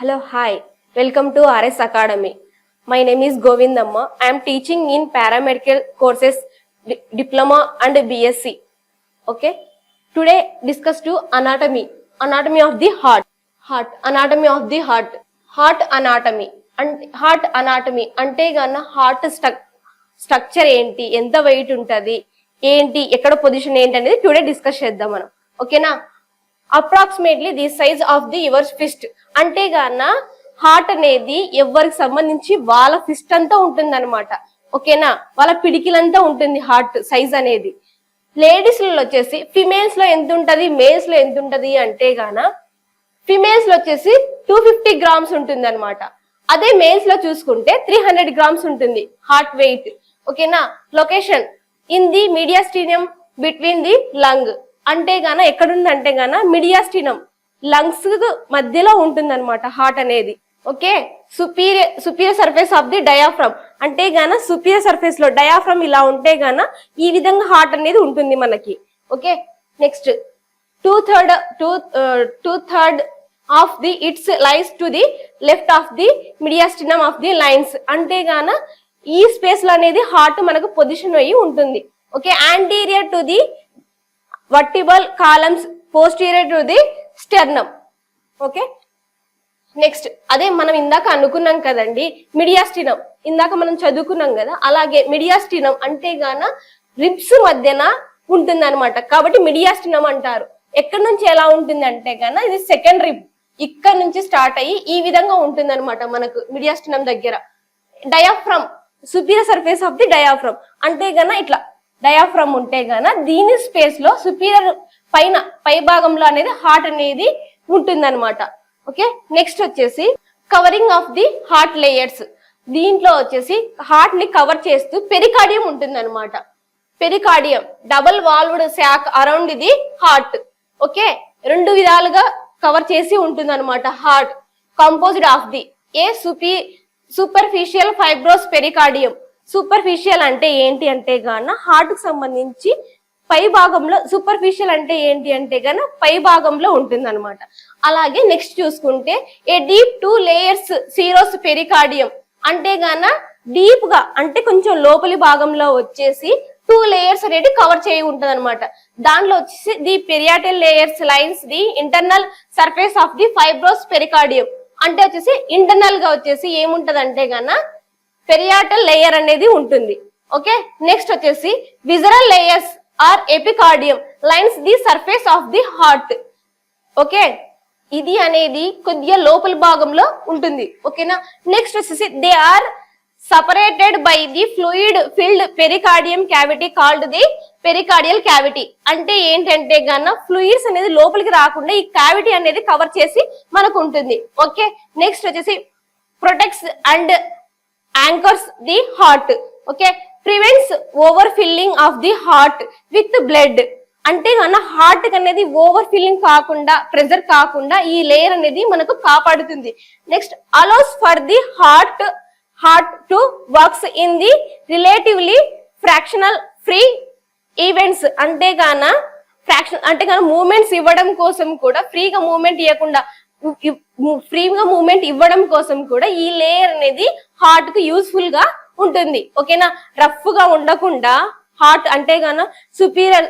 Hello, hi. Welcome to RS Academy. My name is Govindamma. I am teaching in paramedical courses, diploma and BSc. Okay. Today discuss to anatomy. Anatomy of the heart. Anatomy of the heart. Heart anatomy. And heart anatomy అంటే గన్న heart structure ఏంటి, ఎంత wait ఉంటది, ఏంటి, ఎక్కడ position ఏంటి అనేది today discuss చేద్దాం మనం. ఓకేనా? Approximately the size of the your fist అంటే గాన హార్ట్ అనేది ఎవరికి సంబంధించి వాళ్ళ ఫిస్ట్ అంతా ఉంటుంది అనమాట. ఓకేనా? వాళ్ళ పిడికిలంతా ఉంటుంది హార్ట్ సైజ్ అనేది. లేడీస్ లో వచ్చేసి ఫిమేల్స్ లో ఎంత ఉంటది, మేల్స్ లో ఎంత ఉంటది అంటే గాన ఫిమేల్స్ లో వచ్చేసి 250 గ్రామ్స్ ఉంటుంది అనమాట. అదే మేల్స్ లో చూసుకుంటే 300 గ్రామ్స్ ఉంటుంది హార్ట్ వెయిట్. ఓకేనా? Location in the mediastinum between the lung అంటే గాన ఎక్కడుందంటే గాన మీడియాస్టీనం లంగ్స్ మధ్యలో ఉంటుంది అనమాట హార్ట్ అనేది. Okay. Superior surface of the diaphragm అంటే గాన సుపీరియర్ సర్ఫేస్ లో డయాఫ్రమ్ ఇలా ఉంటే గాన ఈ విధంగా హార్ట్ అనేది ఉంటుంది మనకి. Okay. Next two third of the its lies to the left of the mediastinum of the lines అంటే గాన ఈ స్పేస్ లో అనేది హార్ట్ మనకు పొజిషన్ అయ్యి ఉంటుంది. Okay. Anterior to the వర్టిబల్ columns, posterior to the sternum. Okay. Next అదే మనం ఇందాక అనుకున్నాం కదండి మీడియాస్టినం, ఇందాక మనం చదువుకున్నాం కదా, అలాగే మీడియాస్టినం అంటే గాన రిబ్స్ మధ్యన ఉంటుంది అనమాట. కాబట్టి మీడియాస్టినం అంటారు. ఎక్కడి నుంచి ఎలా ఉంటుంది అంటే గాన ఇది సెకండ్ రిబ్, ఇక్కడ నుంచి స్టార్ట్ అయ్యి ఈ విధంగా ఉంటుంది అనమాట మనకు మీడియాస్టినం దగ్గర. Diaphragm superior surface of the diaphragm అంటే గాన ఇట్లా డయాఫ్రమ్ ఉంటే గాన దీని స్పేస్ లో సుపీరియర్ పై భాగంలో అనేది హార్ట్ అనేది ఉంటుంది అనమాట. ఓకే. నెక్స్ట్ వచ్చేసి covering of the heart layers. దీంట్లో వచ్చేసి హార్ట్ ని కవర్ చేస్తూ పెరికార్డియం ఉంటుంది అనమాట. Pericardium double walled sac around the heart. Okay. రెండు విధాలుగా కవర్ చేసి ఉంటుంది అనమాట heart. Composed of the a superficial fibrous pericardium. Superficial అంటే ఏంటి అంటే గాన హార్ట్ కు సంబంధించి పై భాగంలో, సూపర్ఫిషియల్ అంటే ఏంటి అంటే గాన పై భాగంలో ఉంటుంది అనమాట. అలాగే నెక్స్ట్ చూసుకుంటే ఏ డీప్ 2 లేయర్స్ సీరోస్ పెరికార్డియం అంటే గాన డీప్ గా అంటే కొంచెం లోపలి భాగంలో వచ్చేసి 2 లేయర్స్ అనేది కవర్ చేయి ఉంటది అనమాట. దాంట్లో వచ్చేసి the parietal layers lines the internal surface of the fibrous pericardium అంటే వచ్చేసి ఇంటర్నల్ గా వచ్చేసి ఏముంటది అంటే గాన పెరియాటల్ లేయర్ అనేది ఉంటుంది. ఓకే. నెక్స్ట్ వచ్చేసి visceral layers are epicardium lines the surface of the heart. Okay. ఇది అనేది కొద్దిగా లోపల భాగంలో ఉంటుంది. ఓకేనా? నెక్స్ట్ వచ్చేసి they are separated by the fluid filled pericardium cavity called the pericardial cavity అంటే ఏంటంటే గాన ఫ్లూయిడ్స్ అనేది లోపలికి రాకుండా ఈ క్యావిటీ అనేది కవర్ చేసి మనకు ఉంటుంది. ఓకే. నెక్స్ట్ వచ్చేసి protects and anchors the heart. Okay. Prevents over filling of the heart with blood అంటే మన హార్ట్ అనేది ఓవర్ ఫిల్లింగ్ కాకుండా, ప్రెజర్ కాకుండా ఈ లేయర్ అనేది మనకు కాపాడుతుంది. Next allows for the heart to works in the relatively fractional free events అంటే గాన మూమెంట్స్ ఇవ్వడం కోసం కూడా, ఫ్రీగా మూమెంట్ ఇవ్వడం కోసం కూడా ఈ లేయర్ అనేది హార్ట్ కు యూస్ఫుల్ గా ఉంటుంది. ఓకేనా? రఫ్ గా ఉండకుండా హార్ట్ అంటే గాన సుపీరియర్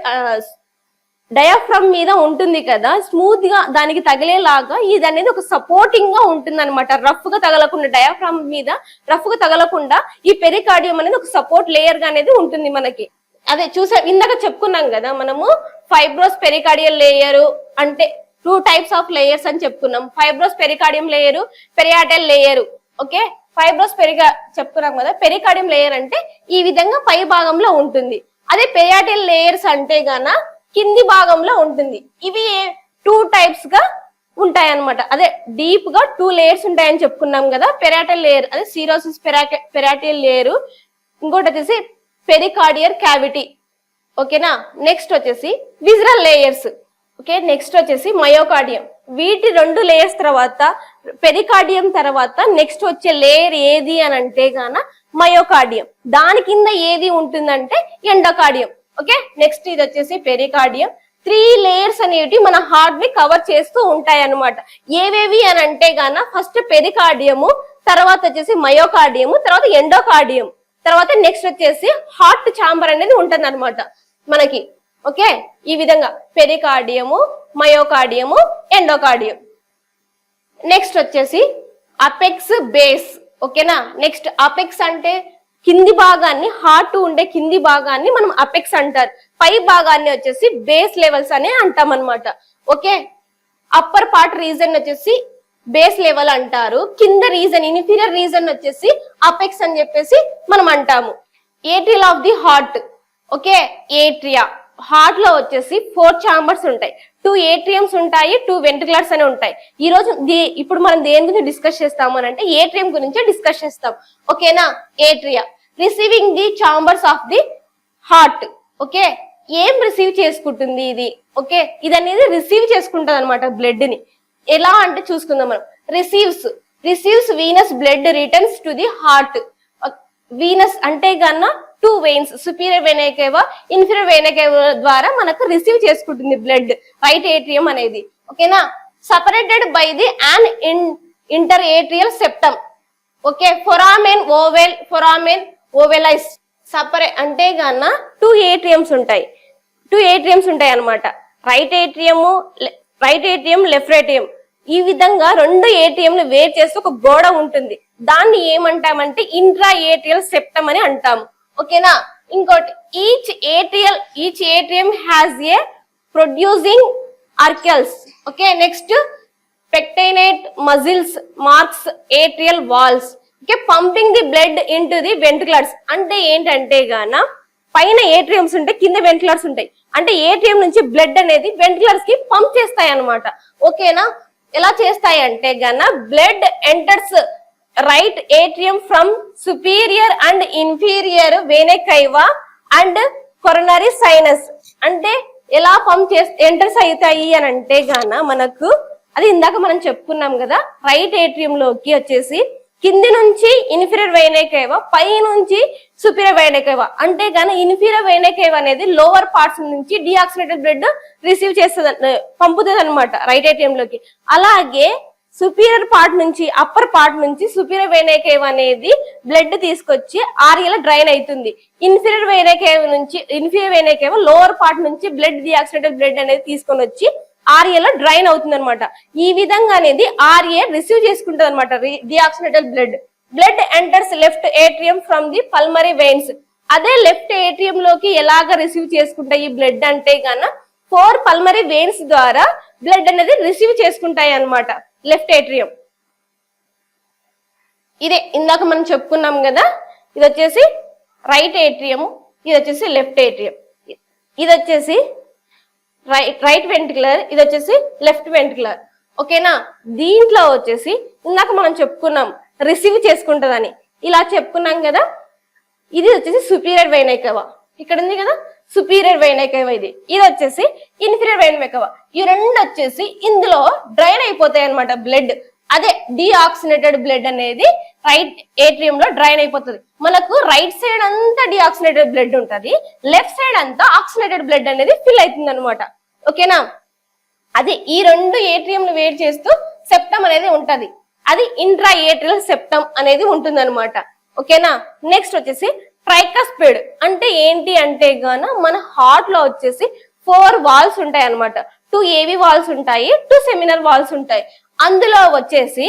డయాఫ్రమ్ మీద ఉంటుంది కదా, స్మూత్ గా దానికి తగిలేలాగా ఇది అనేది ఒక సపోర్టింగ్ గా ఉంటుంది అనమాట. రఫ్ గా తగలకుండా, డయాఫ్రమ్ మీద రఫ్ గా తగలకుండా ఈ పెరికార్డియం అనేది ఒక సపోర్ట్ లేయర్ గా అనేది ఉంటుంది మనకి. అదే ఇందాక చెప్పుకున్నాం కదా మనము ఫైబ్రోస్ పెరికార్డియల్ లేయర్ అంటే 2 టైప్స్ ఆఫ్ లేయర్స్ అని చెప్పుకున్నాం. Fibrous pericardium layer, parietal layer. Okay. Fibrous చెప్పుకున్నాం కదా. పెరికార్డియం లేయర్ అంటే ఈ విధంగా పై భాగంలో ఉంటుంది. అదే పెరియాటల్ లేయర్స్ అంటే గాన కింది భాగంలో ఉంటుంది. ఇవి 2 టైప్స్ గా ఉంటాయి అనమాట. అదే డీప్ గా 2 లేయర్స్ ఉంటాయని చెప్పుకున్నాం కదా. పెరియాటల్ లేయర్ అదే సిరోసిస్ పెరియాటల్ లేయర్, ఇంకోటి వచ్చేసి పెరికార్డియల్ క్యావిటీ. ఓకేనా? నెక్స్ట్ వచ్చేసి విజరల్ లేయర్స్. ఓకే. నెక్స్ట్ వచ్చేసి మయోకార్డియం. వీటి 2 లేయర్స్ తర్వాత పెరికార్డియం తర్వాత నెక్స్ట్ వచ్చే లేయర్ ఏది అని అంటే గాన మయోకార్డియం. దాని కింద ఏది ఉంటుందంటే ఎండోకార్డియం. ఓకే. నెక్స్ట్ ఇది వచ్చేసి పెరికార్డియం, 3 లేయర్స్ అనేవి మన హార్ట్ ని కవర్ చేస్తూ ఉంటాయి అన్నమాట. ఏవేవి అని అంటే గాన ఫస్ట్ పెరికార్డియము, తర్వాత వచ్చేసి మయోకార్డియము, తర్వాత ఎండోకార్డియం, తర్వాత నెక్స్ట్ వచ్చేసి హార్ట్ ఛాంబర్ అనేది ఉంటుంది అనమాట మనకి. ఓకే, ఈ విధంగా పెరికార్డియము, మయోకార్డియము, ఎండోకార్డియం. నెక్స్ట్ వచ్చేసి అపెక్స్ బేస్. ఓకేనా, నెక్స్ట్ అపెక్స్ అంటే కింది భాగాన్ని, హార్ట్ ఉండే కింది భాగాన్ని మనం అపెక్స్ అంటారు. పై భాగాన్ని వచ్చేసి బేస్ లెవెల్స్ అని అంటాం అనమాట. ఓకే, అప్పర్ పార్ట్ రీజన్ వచ్చేసి బేస్ లెవెల్ అంటారు, కింద రీజన్ ఇన్ఫీరియర్ రీజన్ వచ్చేసి అపెక్స్ అని చెప్పేసి మనం అంటాము. Atrial of the heart. Okay, atria heart లో వచ్చేసి 4 ఛాంబర్స్ ఉంటాయి, 2 ఏట్రియమ్స్ ఉంటాయి, 2 వెంట్రికులర్స్ అని ఉంటాయి. ఈ రోజు ఇప్పుడు మనం దేని గురించి డిస్కస్ చేస్తాము అని అంటే ఏట్రియం గురించి డిస్కస్ చేస్తాం. ఓకేనా, atria receiving the chambers of the heart. Okay, ఏం రిసీవ్ చేసుకుంటుంది ఇది? ఓకే, ఇది అనేది రిసీవ్ చేసుకుంటది అనమాట బ్లడ్ ని. ఎలా అంటే చూసుకుందాం మనం. Receives venous blood returns to the heart. Venous అంటే గన్న 2 veins, superior vena cava, inferior vena cava ద్వారా మనకు రిసీవ్ చేసుకుంటుంది బ్లడ్, రైట్ ఏట్రియం అనేది. ఓకేనా, separated by the an inter atrial septum. Okay, foramen ovalis. Separate అంటే గన్న 2 ఏట్రియమ్స్ ఉంటాయి, 2 ఏట్రియమ్స్ ఉంటాయి అనమాట. Right atrium, left atrium. ఈ విధంగా 2 ఏటీఎంలు వేరు చేసి ఒక గోడ ఉంటుంది, దాన్ని ఏమంటామంటే ఇంట్రా ఏట్రియల్ సెప్టమ్ అని అంటాము. ఓకేనా, ఇంకోటి each atrium has a producing auricles. Okay, next pectinate muscles marks atrial walls. Okay, pumping the blood into the ventriculars. అంటే ఏంటంటే గాన పైన ఏట్రియంస్ ఉంటాయి, కింద వెంట్రికులర్స్ ఉంటాయి. అంటే ఏటీఎం నుంచి బ్లడ్ అనేది వెంట్రికులర్స్ కి పంప్ చేస్తాయి అనమాట. ఓకేనా, ఎలా చేస్తాయి అంటే గన blood enters right atrium from superior and inferior venae cava and coronary sinus. అంటే ఎలా పంప్ ఎంటర్స్ అవుతాయి అని అంటే గాన మనకు అది ఇందాక మనం చెప్పుకున్నాం కదా, రైట్ ఏట్రియం లోకి వచ్చేసి కింది నుంచి ఇన్ఫీరియర్ వెయినా కేవా, పై నుంచి సుపీరియర్ వెయినా కేవా. అంటే గానీ ఇన్ఫీరియర్ వెయినా కేవా అనేది లోవర్ పార్ట్స్ నుంచి డిఆక్సినేటెడ్ బ్లడ్ రిసీవ్ చేస్తుంది, పంపుతుంది అనమాట రైట్ ఏటీఎం లోకి. అలాగే సుపీరియర్ పార్ట్ నుంచి, అప్పర్ పార్ట్ నుంచి సుపీరియర్ వెయినా కేవా అనేది బ్లడ్ తీసుకొచ్చి ఆర్ఏలో డ్రైన్ అవుతుంది. ఇన్ఫీరియర్ వెయినా కేవా లోవర్ పార్ట్ నుంచి బ్లడ్ డిఆక్సినేటెడ్ బ్లడ్ అనేది తీసుకొని వచ్చి ఆర్ఏలో డ్రైన్ అవుతుంది అనమాట. ఈ విధంగా అనేది ఆర్ఏ రిసీవ్ చేసుకుంటది అనమాట deoxygenated blood enters left atrium from the pulmonary veins. అదే లెఫ్ట్ ఏట్రియం లోకి ఎలాగ రిసీవ్ చేసుకుంటాయి ఈ బ్లడ్ అంటే గాన 4 పల్మరీ వెయిన్స్ ద్వారా బ్లడ్ అనేది రిసీవ్ చేసుకుంటాయి అనమాట లెఫ్ట్ ఏట్రియం. ఇదే ఇందాక మనం చెప్పుకున్నాం కదా, ఇది వచ్చేసి రైట్ ఏట్రియం, ఇది వచ్చేసి లెఫ్ట్ ఏట్రియం, ఇది వచ్చేసి రైట్ వెంట్రికులర్, ఇది వచ్చేసి లెఫ్ట్ వెంట్రికులర్. ఓకేనా, దీంట్లో వచ్చేసి ఇందాక మనం చెప్పుకున్నాం రిసీవ్ చేసుకుంటదని, ఇలా చెప్పుకున్నాం కదా. ఇది వచ్చేసి సుపీరియర్ వెయినా కేవా, ఇక్కడ ఉంది కదా సుపీరియర్ వెయినా కేవా, ఇది వచ్చేసి ఇన్ఫీరియర్ వెయినా కేవా. ఈ రెండు వచ్చేసి ఇందులో డ్రైన్ అయిపోతాయి అనమాట బ్లడ్. అదే డిఆక్సినేటెడ్ బ్లడ్ అనేది రైట్ ఏట్రియం లో డ్రైన్ అయిపోతుంది. మనకు రైట్ సైడ్ అంతా డిఆక్సినేటెడ్ బ్లడ్ ఉంటది, లెఫ్ట్ సైడ్ అంతా ఆక్సినేటెడ్ బ్లడ్ అనేది ఫిల్ అవుతుంది అనమాట. ఓకేనా, అది ఈ 2 ఏట్రియంలు వేరు చేస్తూ సెప్టమ్ అనేది ఉంటది, అది ఇంట్రా ఏట్రియల్ సెప్టమ్ అనేది ఉంటుంది అనమాట. ఓకేనా, నెక్స్ట్ వచ్చేసి ట్రైకస్పిడ్. అంటే ఏంటి అంటే గాన మన హార్ట్ లో వచ్చేసి 4 వాల్స్ ఉంటాయి అనమాట. 2 ఏవి వాల్స్ ఉంటాయి, 2 సెమినల్ వాల్స్ ఉంటాయి. అందులో వచ్చేసి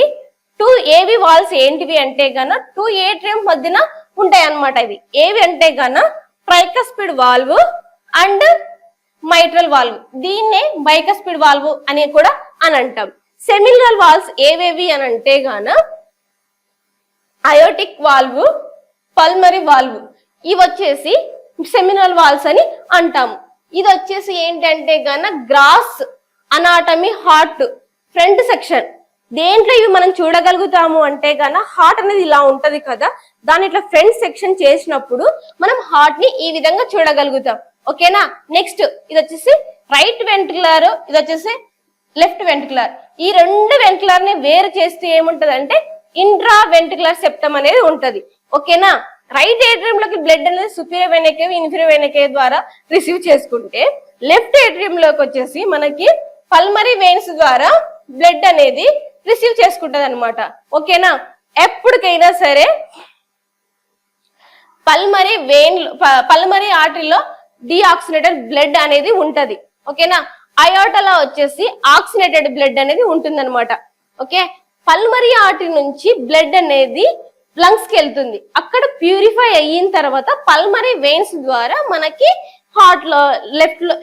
2 ఏవి వాల్స్ ఏంటివి అంటే గాన 2 ఏట్రియం మధ్యన ఉంటాయి అనమాట. ఇవి ఏవి అంటే గాన tricuspid valve and mitral valve. దీన్నే బైకస్పిడ్ వాల్వ్ అని కూడా అని అంటాం. సెమినల్ వాల్వ్స్ ఏవేవి అని అంటే గాన అయోటిక్ వాల్వ్, పల్మరీ వాల్వ్. ఇవి వచ్చేసి సెమినల్ వాల్వ్స్ అని అంటాము. ఇది వచ్చేసి ఏంటంటే గాన gross anatomy heart front section. దేంట్లో ఇవి మనం చూడగలుగుతాము అంటే గాన హార్ట్ అనేది ఇలా ఉంటది కదా, దాని ఇట్లా ఫ్రంట్ సెక్షన్ చేసినప్పుడు మనం హార్ట్ ని ఈ విధంగా చూడగలుగుతాం. ఓకేనా, నెక్స్ట్ ఇది వచ్చేసి రైట్ వెంట్రికులర్, ఇది వచ్చేసి లెఫ్ట్ వెంట్రికులర్. ఈ 2 వెంట్రికులర్ ని వేరు చేస్తూ ఏముంటది అంటే ఇంట్రా వెంట్రికులర్ సెప్టమ్ అనేది ఉంటది. ఓకేనా, రైట్ ఏట్రియం లోకి బ్లడ్ అనేది superior vena cava, inferior vena cava ద్వారా రిసీవ్ చేసుకుంటే లెఫ్ట్ ఏట్రియం లోకి వచ్చేసి మనకి పల్మరీ వెయిన్స్ ద్వారా బ్లడ్ అనేది రిసీవ్ చేసుకుంటది అనమాట. ఓకేనా, ఎప్పటికైనా సరే పల్మరీ ఆర్టరీలో డిఆక్సినేటెడ్ బ్లడ్ అనేది ఉంటది. ఓకేనా, అయోటాలో వచ్చేసి ఆక్సినేటెడ్ బ్లడ్ అనేది ఉంటుంది అనమాట. ఓకే, పల్మరీ ఆర్టరీ నుంచి బ్లడ్ అనేది లంగ్స్ కి వెళ్తుంది. అక్కడ ప్యూరిఫై అయిన తర్వాత పల్మరీ వెయిన్స్ ద్వారా మనకి హార్ట్ లో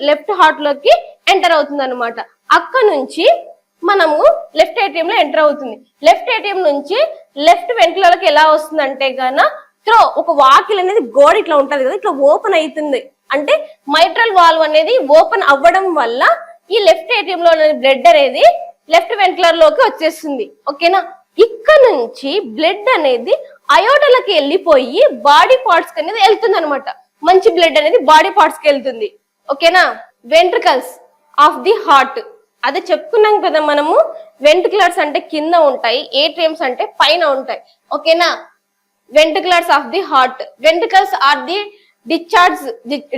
లెఫ్ట్ హార్ట్ లోకి ఎంటర్ అవుతుంది అనమాట. అక్కడ నుంచి మనము లెఫ్ట్ ఏటీఎం లో ఎంటర్ అవుతుంది. లెఫ్ట్ ఏటీఎం నుంచి లెఫ్ట్ వెంట్రుకలకి ఎలా వస్తుంది అంటే గాన త్రో ఒక వాకిల్ అనేది గోడ ఇట్లా ఉంటది కదా, ఇట్లా ఓపెన్ అవుతుంది. అంటే మైట్రల్ వాల్వ్ అనేది ఓపెన్ అవ్వడం వల్ల ఈ లెఫ్ట్ ఏటీఎం లో బ్లడ్ అనేది లెఫ్ట్ వెంట్రుకల లోకి వచ్చేస్తుంది. ఓకేనా, ఇక్కడ నుంచి బ్లడ్ అనేది అయోటలకి వెళ్ళిపోయి బాడీ పార్ట్స్ కి అనేది వెళ్తుంది అనమాట. మంచి బ్లడ్ అనేది బాడీ పార్ట్స్ కి వెళ్తుంది. ఓకేనా, వెంట్రికల్స్ ఆఫ్ ది హార్ట్ అదే చెప్పుకున్నాం కదా మనము. వెంట్రికులర్స్ అంటే కింద ఉంటాయి, ఏట్రియంస్ అంటే పైన ఉంటాయి. ఓకేనా, ventriculars of the heart, ventricles are the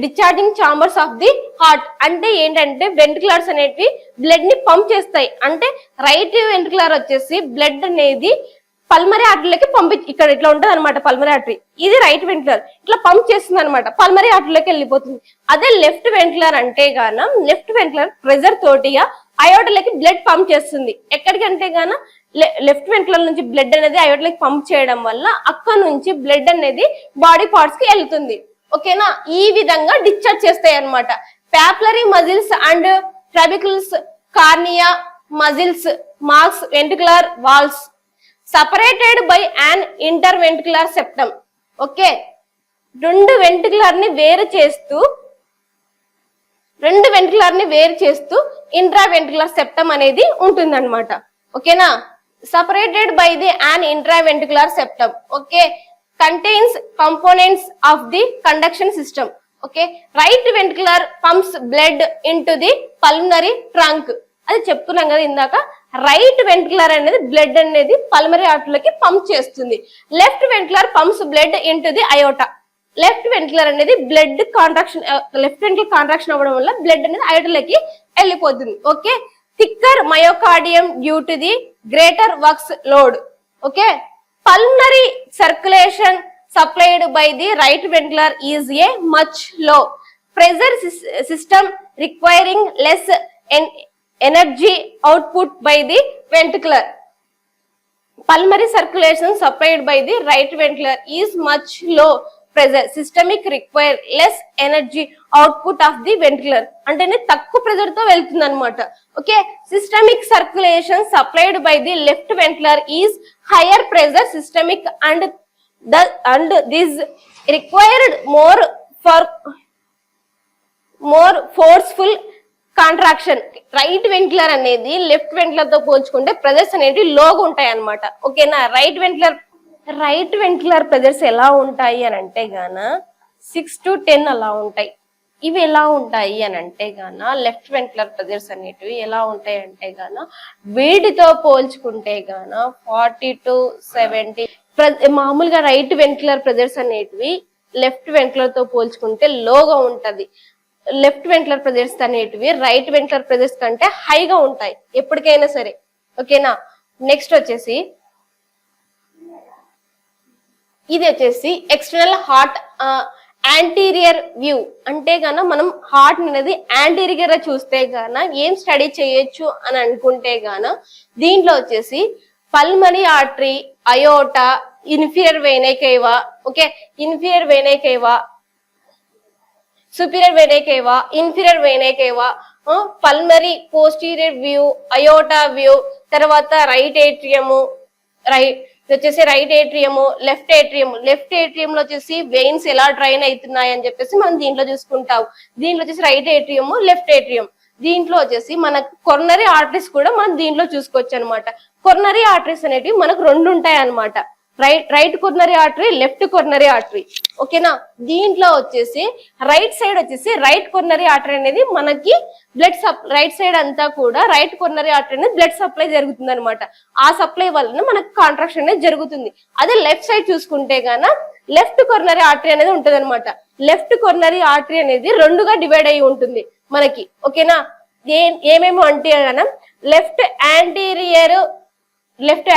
discharging chambers of the heart. అంటే ఏంటంటే వెంట్రికులర్స్ అనేవి బ్లడ్ ని పంప్ చేస్తాయి. అంటే రైట్ వెంట్రికులర్ వచ్చేసి బ్లడ్ అనేది పల్మరీ ఆర్టరీలోకి ఇక్కడ ఇట్లా ఉంటది అనమాట. పల్మరీ ఆర్టరీ ఇది రైట్ వెంట్రుకలర్ ఇట్లా పంప్ చేస్తుంది అనమాట, పల్మరీ ఆర్టరీలోకి వెళ్ళిపోతుంది. అదే లెఫ్ట్ వెంట్రుకలర్ అంటే గాన లెఫ్ట్ వెంట్రుకలర్ ప్రెజర్ తోటిగా అయోటలకి బ్లడ్ పంప్ చేస్తుంది. ఎక్కడికంటే గాన లెఫ్ట్ వెంట్రుకలర్ నుంచి బ్లడ్ అనేది అయోటలకి పంప్ చేయడం వల్ల అక్కడ నుంచి బ్లడ్ అనేది బాడీ పార్ట్స్ కి వెళ్తుంది. ఓకేనా, ఈ విధంగా డిశ్చార్జ్ చేస్తాయి అనమాట. Papillary muscles and trabeculae, carneae muscles, marks ventricular walls separated by an interventricular septum. Okay, రెండు వెంట్రుకులర్ ని వేరు చేస్తూ ఇంట్రావెంట్రుకులర్ సెప్టమ్ అనేది ఉంటుంది అనమాట. ఓకేనా, separated by the an intraventricular septum. Okay, contains components of the conduction system. Okay, right ventricular pumps blood into the pulmonary trunk. అది చెప్తున్నాం కదా ఇందాక, రైట్ వెంట్రుకులర్ అనేది బ్లడ్ అనేది పల్మరీ ఆర్టరీలోకి పంప్ చేస్తుంది. Left ventricular pumps blood into the aorta. Left ventricular అనేది blood contraction, left ventricle contraction అవ్వడం వల్ల బ్లడ్ అనేది అయోటాలోకి వెళ్ళిపోతుంది. Okay, thicker myocardium due to the greater works load. Okay, pulmonary circulation supplied by the right ventricular is a much లో pressure system requiring less energy output by the ventricular. Pulmonary circulation supplied by the right ventricular is much low pressure. Systemic require less energy output of the ventricular. అంటే తక్కువ pressure తో వెళ్తుంది అనమాట. Okay, systemic circulation supplied by the left ventricular is hire pressure systemic and this required more forceful contraction. Right ventricular అనేది left వెంట్రుకలర్ తో పోల్చుకుంటే pressures అనేవి లోగా ఉంటాయి అనమాట. ఓకేనా, రైట్ వెంట్రుకులర్ ప్రెజర్స్ ఎలా ఉంటాయి అని అంటే గాన 6 to 10 అలా ఉంటాయి. ఇవి ఎలా ఉంటాయి అని అంటే గాన లెఫ్ట్ వెంట్రుకులర్ ప్రెజర్స్ అనేటివి ఎలా ఉంటాయి అంటే గాన వీటితో పోల్చుకుంటే గాన 40 to 70. మామూలుగా రైట్ వెంట్రుకులర్ ప్రెజర్స్ అనేటివి లెఫ్ట్ వెంట్రుకులర్ తో పోల్చుకుంటే లోగా ఉంటది. లెఫ్ట్ వెంట్రుకులర్ ప్రెజర్స్ అనేటివి రైట్ వెంట్రుకులర్ ప్రెజర్స్ కంటే హైగా ఉంటాయి ఎప్పటికైనా సరే. ఓకేనా, నెక్స్ట్ వచ్చేసి ఇది వచ్చేసి ఎక్స్టర్నల్ హార్ట్ యాంటీరియర్ వ్యూ. అంటే గాన మనం హార్ట్ అనేది యాంటీరియర్ గా చూస్తే గాన ఏం స్టడీ చేయొచ్చు అని అనుకుంటే గాన దీంట్లో వచ్చేసి pulmonary artery, aorta, inferior vena cava, okay, inferior vena cava, superior vena cava, inferior vena cava, pulmonary posterior view, aorta view, తర్వాత రైట్ ఏట్రియం, వచ్చేసి రైట్ ఏట్రియం, లెఫ్ట్ ఏట్రియం లో వచ్చేసి వెయిన్స్ ఎలా డ్రైన్ అవుతున్నాయి అని చెప్పేసి మనం దీంట్లో చూసుకుంటాం. దీంట్లో వచ్చేసి రైట్ ఏట్రియం, లెఫ్ట్ ఏట్రియం. దీంట్లో వచ్చేసి మనకు కొర్నరీ ఆర్టరీస్ కూడా మనం దీంట్లో చూసుకోవచ్చు అనమాట. కొర్నరీ ఆర్టరీస్ అనేటివి మనకు రెండు ఉంటాయి అనమాట. Right coronary artery, left coronary artery. ఓకేనా, దీంట్లో వచ్చేసి రైట్ సైడ్ వచ్చేసి రైట్ కొర్నరీ ఆర్టరీ అనేది మనకి బ్లడ్ రైట్ సైడ్ అంతా కూడా రైట్ కొర్నరీ ఆర్టరీ అనేది బ్లడ్ సప్లై జరుగుతుంది అనమాట. ఆ సప్లై వలన మనకు కాంట్రాక్షన్ అనేది జరుగుతుంది. అదే లెఫ్ట్ సైడ్ చూసుకుంటే గాన లెఫ్ట్ కొర్నరీ ఆర్టరీ అనేది ఉంటది అనమాట. లెఫ్ట్ కొర్నరీ ఆర్టరీ అనేది రెండుగా డివైడ్ అయి ఉంటుంది. మనకి. ఓకేనా, ఏమేమో అంటే మనం లెఫ్ట్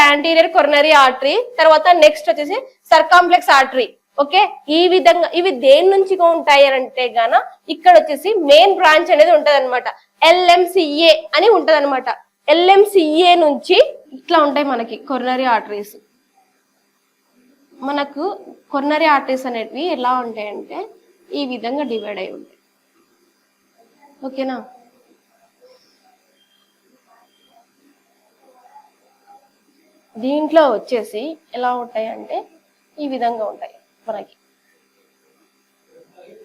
యాంటీరియర్ కొరనరీ ఆర్టరీ, తర్వాత నెక్స్ట్ వచ్చేసి సర్కాంప్లెక్స్ ఆర్టరీ. ఓకే, ఈ విధంగా ఇవి దేని నుంచి ఉంటాయి అంటే గాన ఇక్కడ వచ్చేసి మెయిన్ బ్రాంచ్ అనేది ఉంటది అనమాట, LMCA అని ఉంటది అనమాట. LMCA నుంచి ఇట్లా ఉంటాయి మనకి కొరనరీ ఆర్టరీస్. మనకు కొరనరీ ఆర్టరీస్ అనేటివి ఎలా ఉంటాయంటే ఈ విధంగా డివైడ్ అయి ఉంటాయి. ఓకేనా, దీంట్లో వచ్చేసి ఎలా ఉంటాయి అంటే ఈ విధంగా ఉంటాయి మనకి.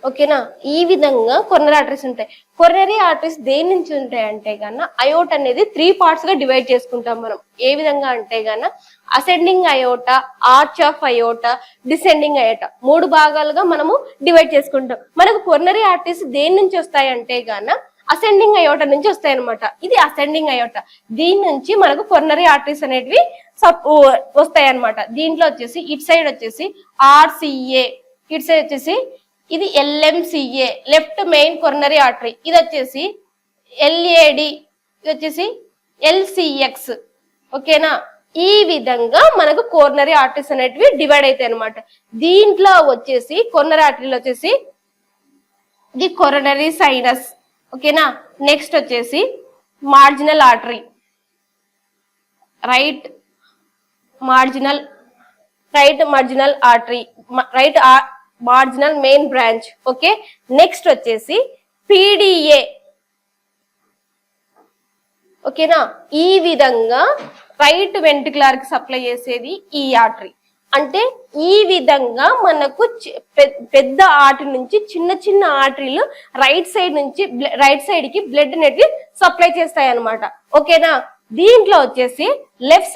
ఓకేనా, ఈ విధంగా కొరనరీ ఆర్టరీస్ ఉంటాయి. కొరనరీ ఆర్టరీస్ దేని నుంచి ఉంటాయి అంటే గాన అయోట అనేది 3 parts గా డివైడ్ చేసుకుంటాం మనం. ఏ విధంగా అంటే గాన ascending iota, arch of iota, descending iota, 3 భాగాలుగా మనము డివైడ్ చేసుకుంటాం. మనకు కొరనరీ ఆర్టరీస్ దేని నుంచి వస్తాయి అంటే గాన అసెండింగ్ అయోటా నుంచి వస్తాయి అనమాట. ఇది అసెండింగ్ అయోటా. దీని నుంచి మనకు కొరనరీ ఆర్టరీస్ అనేటివి వస్తాయి అనమాట. దీంట్లో వచ్చేసి ఇటు సైడ్ వచ్చేసి RCA, ఇటు సైడ్ వచ్చేసి ఇది LMCA, left main coronary artery. ఇది వచ్చేసి LAD, ఇది వచ్చేసి LCX. ఓకేనా, ఈ విధంగా మనకు కొరనరీ ఆర్టరీస్ అనేటివి డివైడ్ అవుతాయి అనమాట. దీంట్లో వచ్చేసి కొరనరీ ఆర్టరీలో వచ్చేసి ఇది కొరనరీ సైనస్. ఓకేనా, నెక్స్ట్ వచ్చేసి marginal artery, right marginal artery, marginal main branch. Okay, next వచ్చేసి PDA. ఓకేనా, ఈ విధంగా రైట్ వెంట్రికులర్ కి సప్లై చేసేది ఈ ఆర్టరీ. అంటే ఈ విధంగా మనకు పెద్ద ఆర్టరీ నుంచి చిన్న చిన్న ఆర్టరీలు రైట్ సైడ్ కి బ్లడ్ అనేది సప్లై చేస్తాయి అనమాట. ఓకేనా, దీంట్లో వచ్చేసి లెఫ్ట్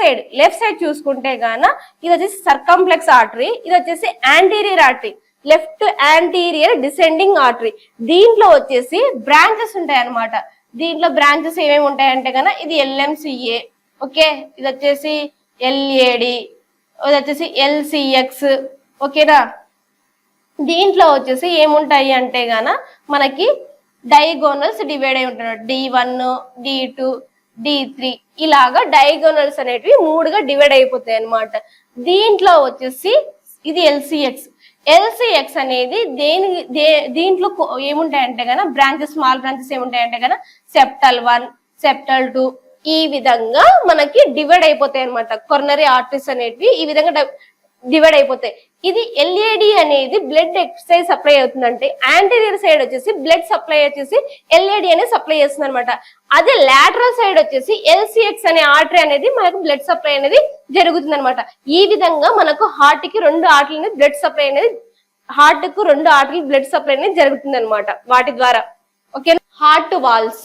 సైడ్ చూసుకుంటే గాన ఇది వచ్చేసి సర్కంప్లెక్స్ ఆర్టరీ, ఇది వచ్చేసి anterior artery, left anterior descending artery. దీంట్లో వచ్చేసి బ్రాంచెస్ ఉంటాయి అనమాట. దీంట్లో బ్రాంచెస్ ఏమేమి ఉంటాయంటే కన్నా ఇది LMCA. ఓకే, ఇది వచ్చేసి LAD, ఇది వచ్చేసి LCX. ఓకేనా, దీంట్లో వచ్చేసి ఏముంటాయి అంటే గాన మనకి డయాగోనల్స్ డివైడ్ అయి ఉంటాయి. D1, D2, D3 ఇలాగా డయాగోనల్స్ అనేటివి 3గా డివైడ్ అయిపోతాయి అనమాట. దీంట్లో వచ్చేసి ఇది LCX అనేది దీంట్లో ఏముంటాయంటే గన బ్రాంచెస్, స్మాల్ బ్రాంచెస్ ఏముంటాయంటే గన సెప్టల్ 1, సెప్టల్ 2 ఈ విధంగా మనకి డివైడ్ అయిపోతాయి అనమాట. కొరనరీ ఆర్టరీస్ అనేటివి ఈ విధంగా డివైడ్ అయిపోతాయి. ఇది LAD అనేది బ్లడ్ ఎక్సైజ్ సప్లై అవుతుందంటే యాంటీరియర్ సైడ్ వచ్చేసి బ్లడ్ సప్లై వచ్చేసి LAD అనేది సప్లై చేస్తుంది అనమాట. అదే లాటరల్ సైడ్ వచ్చేసి LCX అనే ఆర్టరీ అనేది మనకు బ్లడ్ సప్లై అనేది జరుగుతుంది అనమాట. ఈ విధంగా మనకు హార్ట్ కి 2 ఆర్టరీలు బ్లడ్ సప్లై అనేది జరుగుతుంది అనమాట వాటి ద్వారా. Okay, heart walls.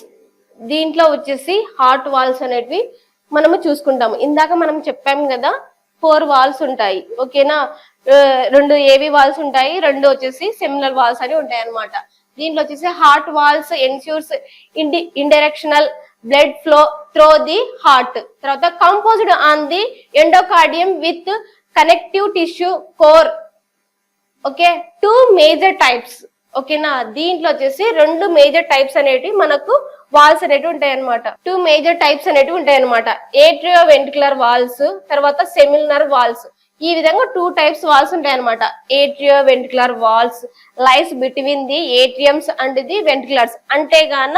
దీంట్లో వచ్చేసి హార్ట్ వాల్స్ అనేటివి మనము చూసుకుంటాము. ఇందాక మనం చెప్పాము కదా 4 వాల్స్ ఉంటాయి. ఓకేనా, 2 AV వాల్స్ ఉంటాయి, 2 వచ్చేసి సెమినల్ వాల్స్ అని ఉంటాయి అనమాట. దీంట్లో వచ్చేసి heart valves ensures unidirectional blood flow through the heart. తర్వాత composed on the endocardium with connective tissue core. Okay, 2 major types. ఓకేనా, దీంట్లో వచ్చేసి 2 మేజర్ టైప్స్ అనేటివి మనకు వాల్స్ అనేటివి ఉంటాయి అనమాట. 2 మేజర్ టైప్స్ అనేటివి ఉంటాయి అనమాట. ఏట్రియో వెంట్రికులర్ వాల్స్, తర్వాత సెమినల్ వాల్స్. ఈ విధంగా 2 టైప్స్ వాల్స్ ఉంటాయి అనమాట. Atrioventricular valves lies between the atriums and the ventriculars. అంటే గాన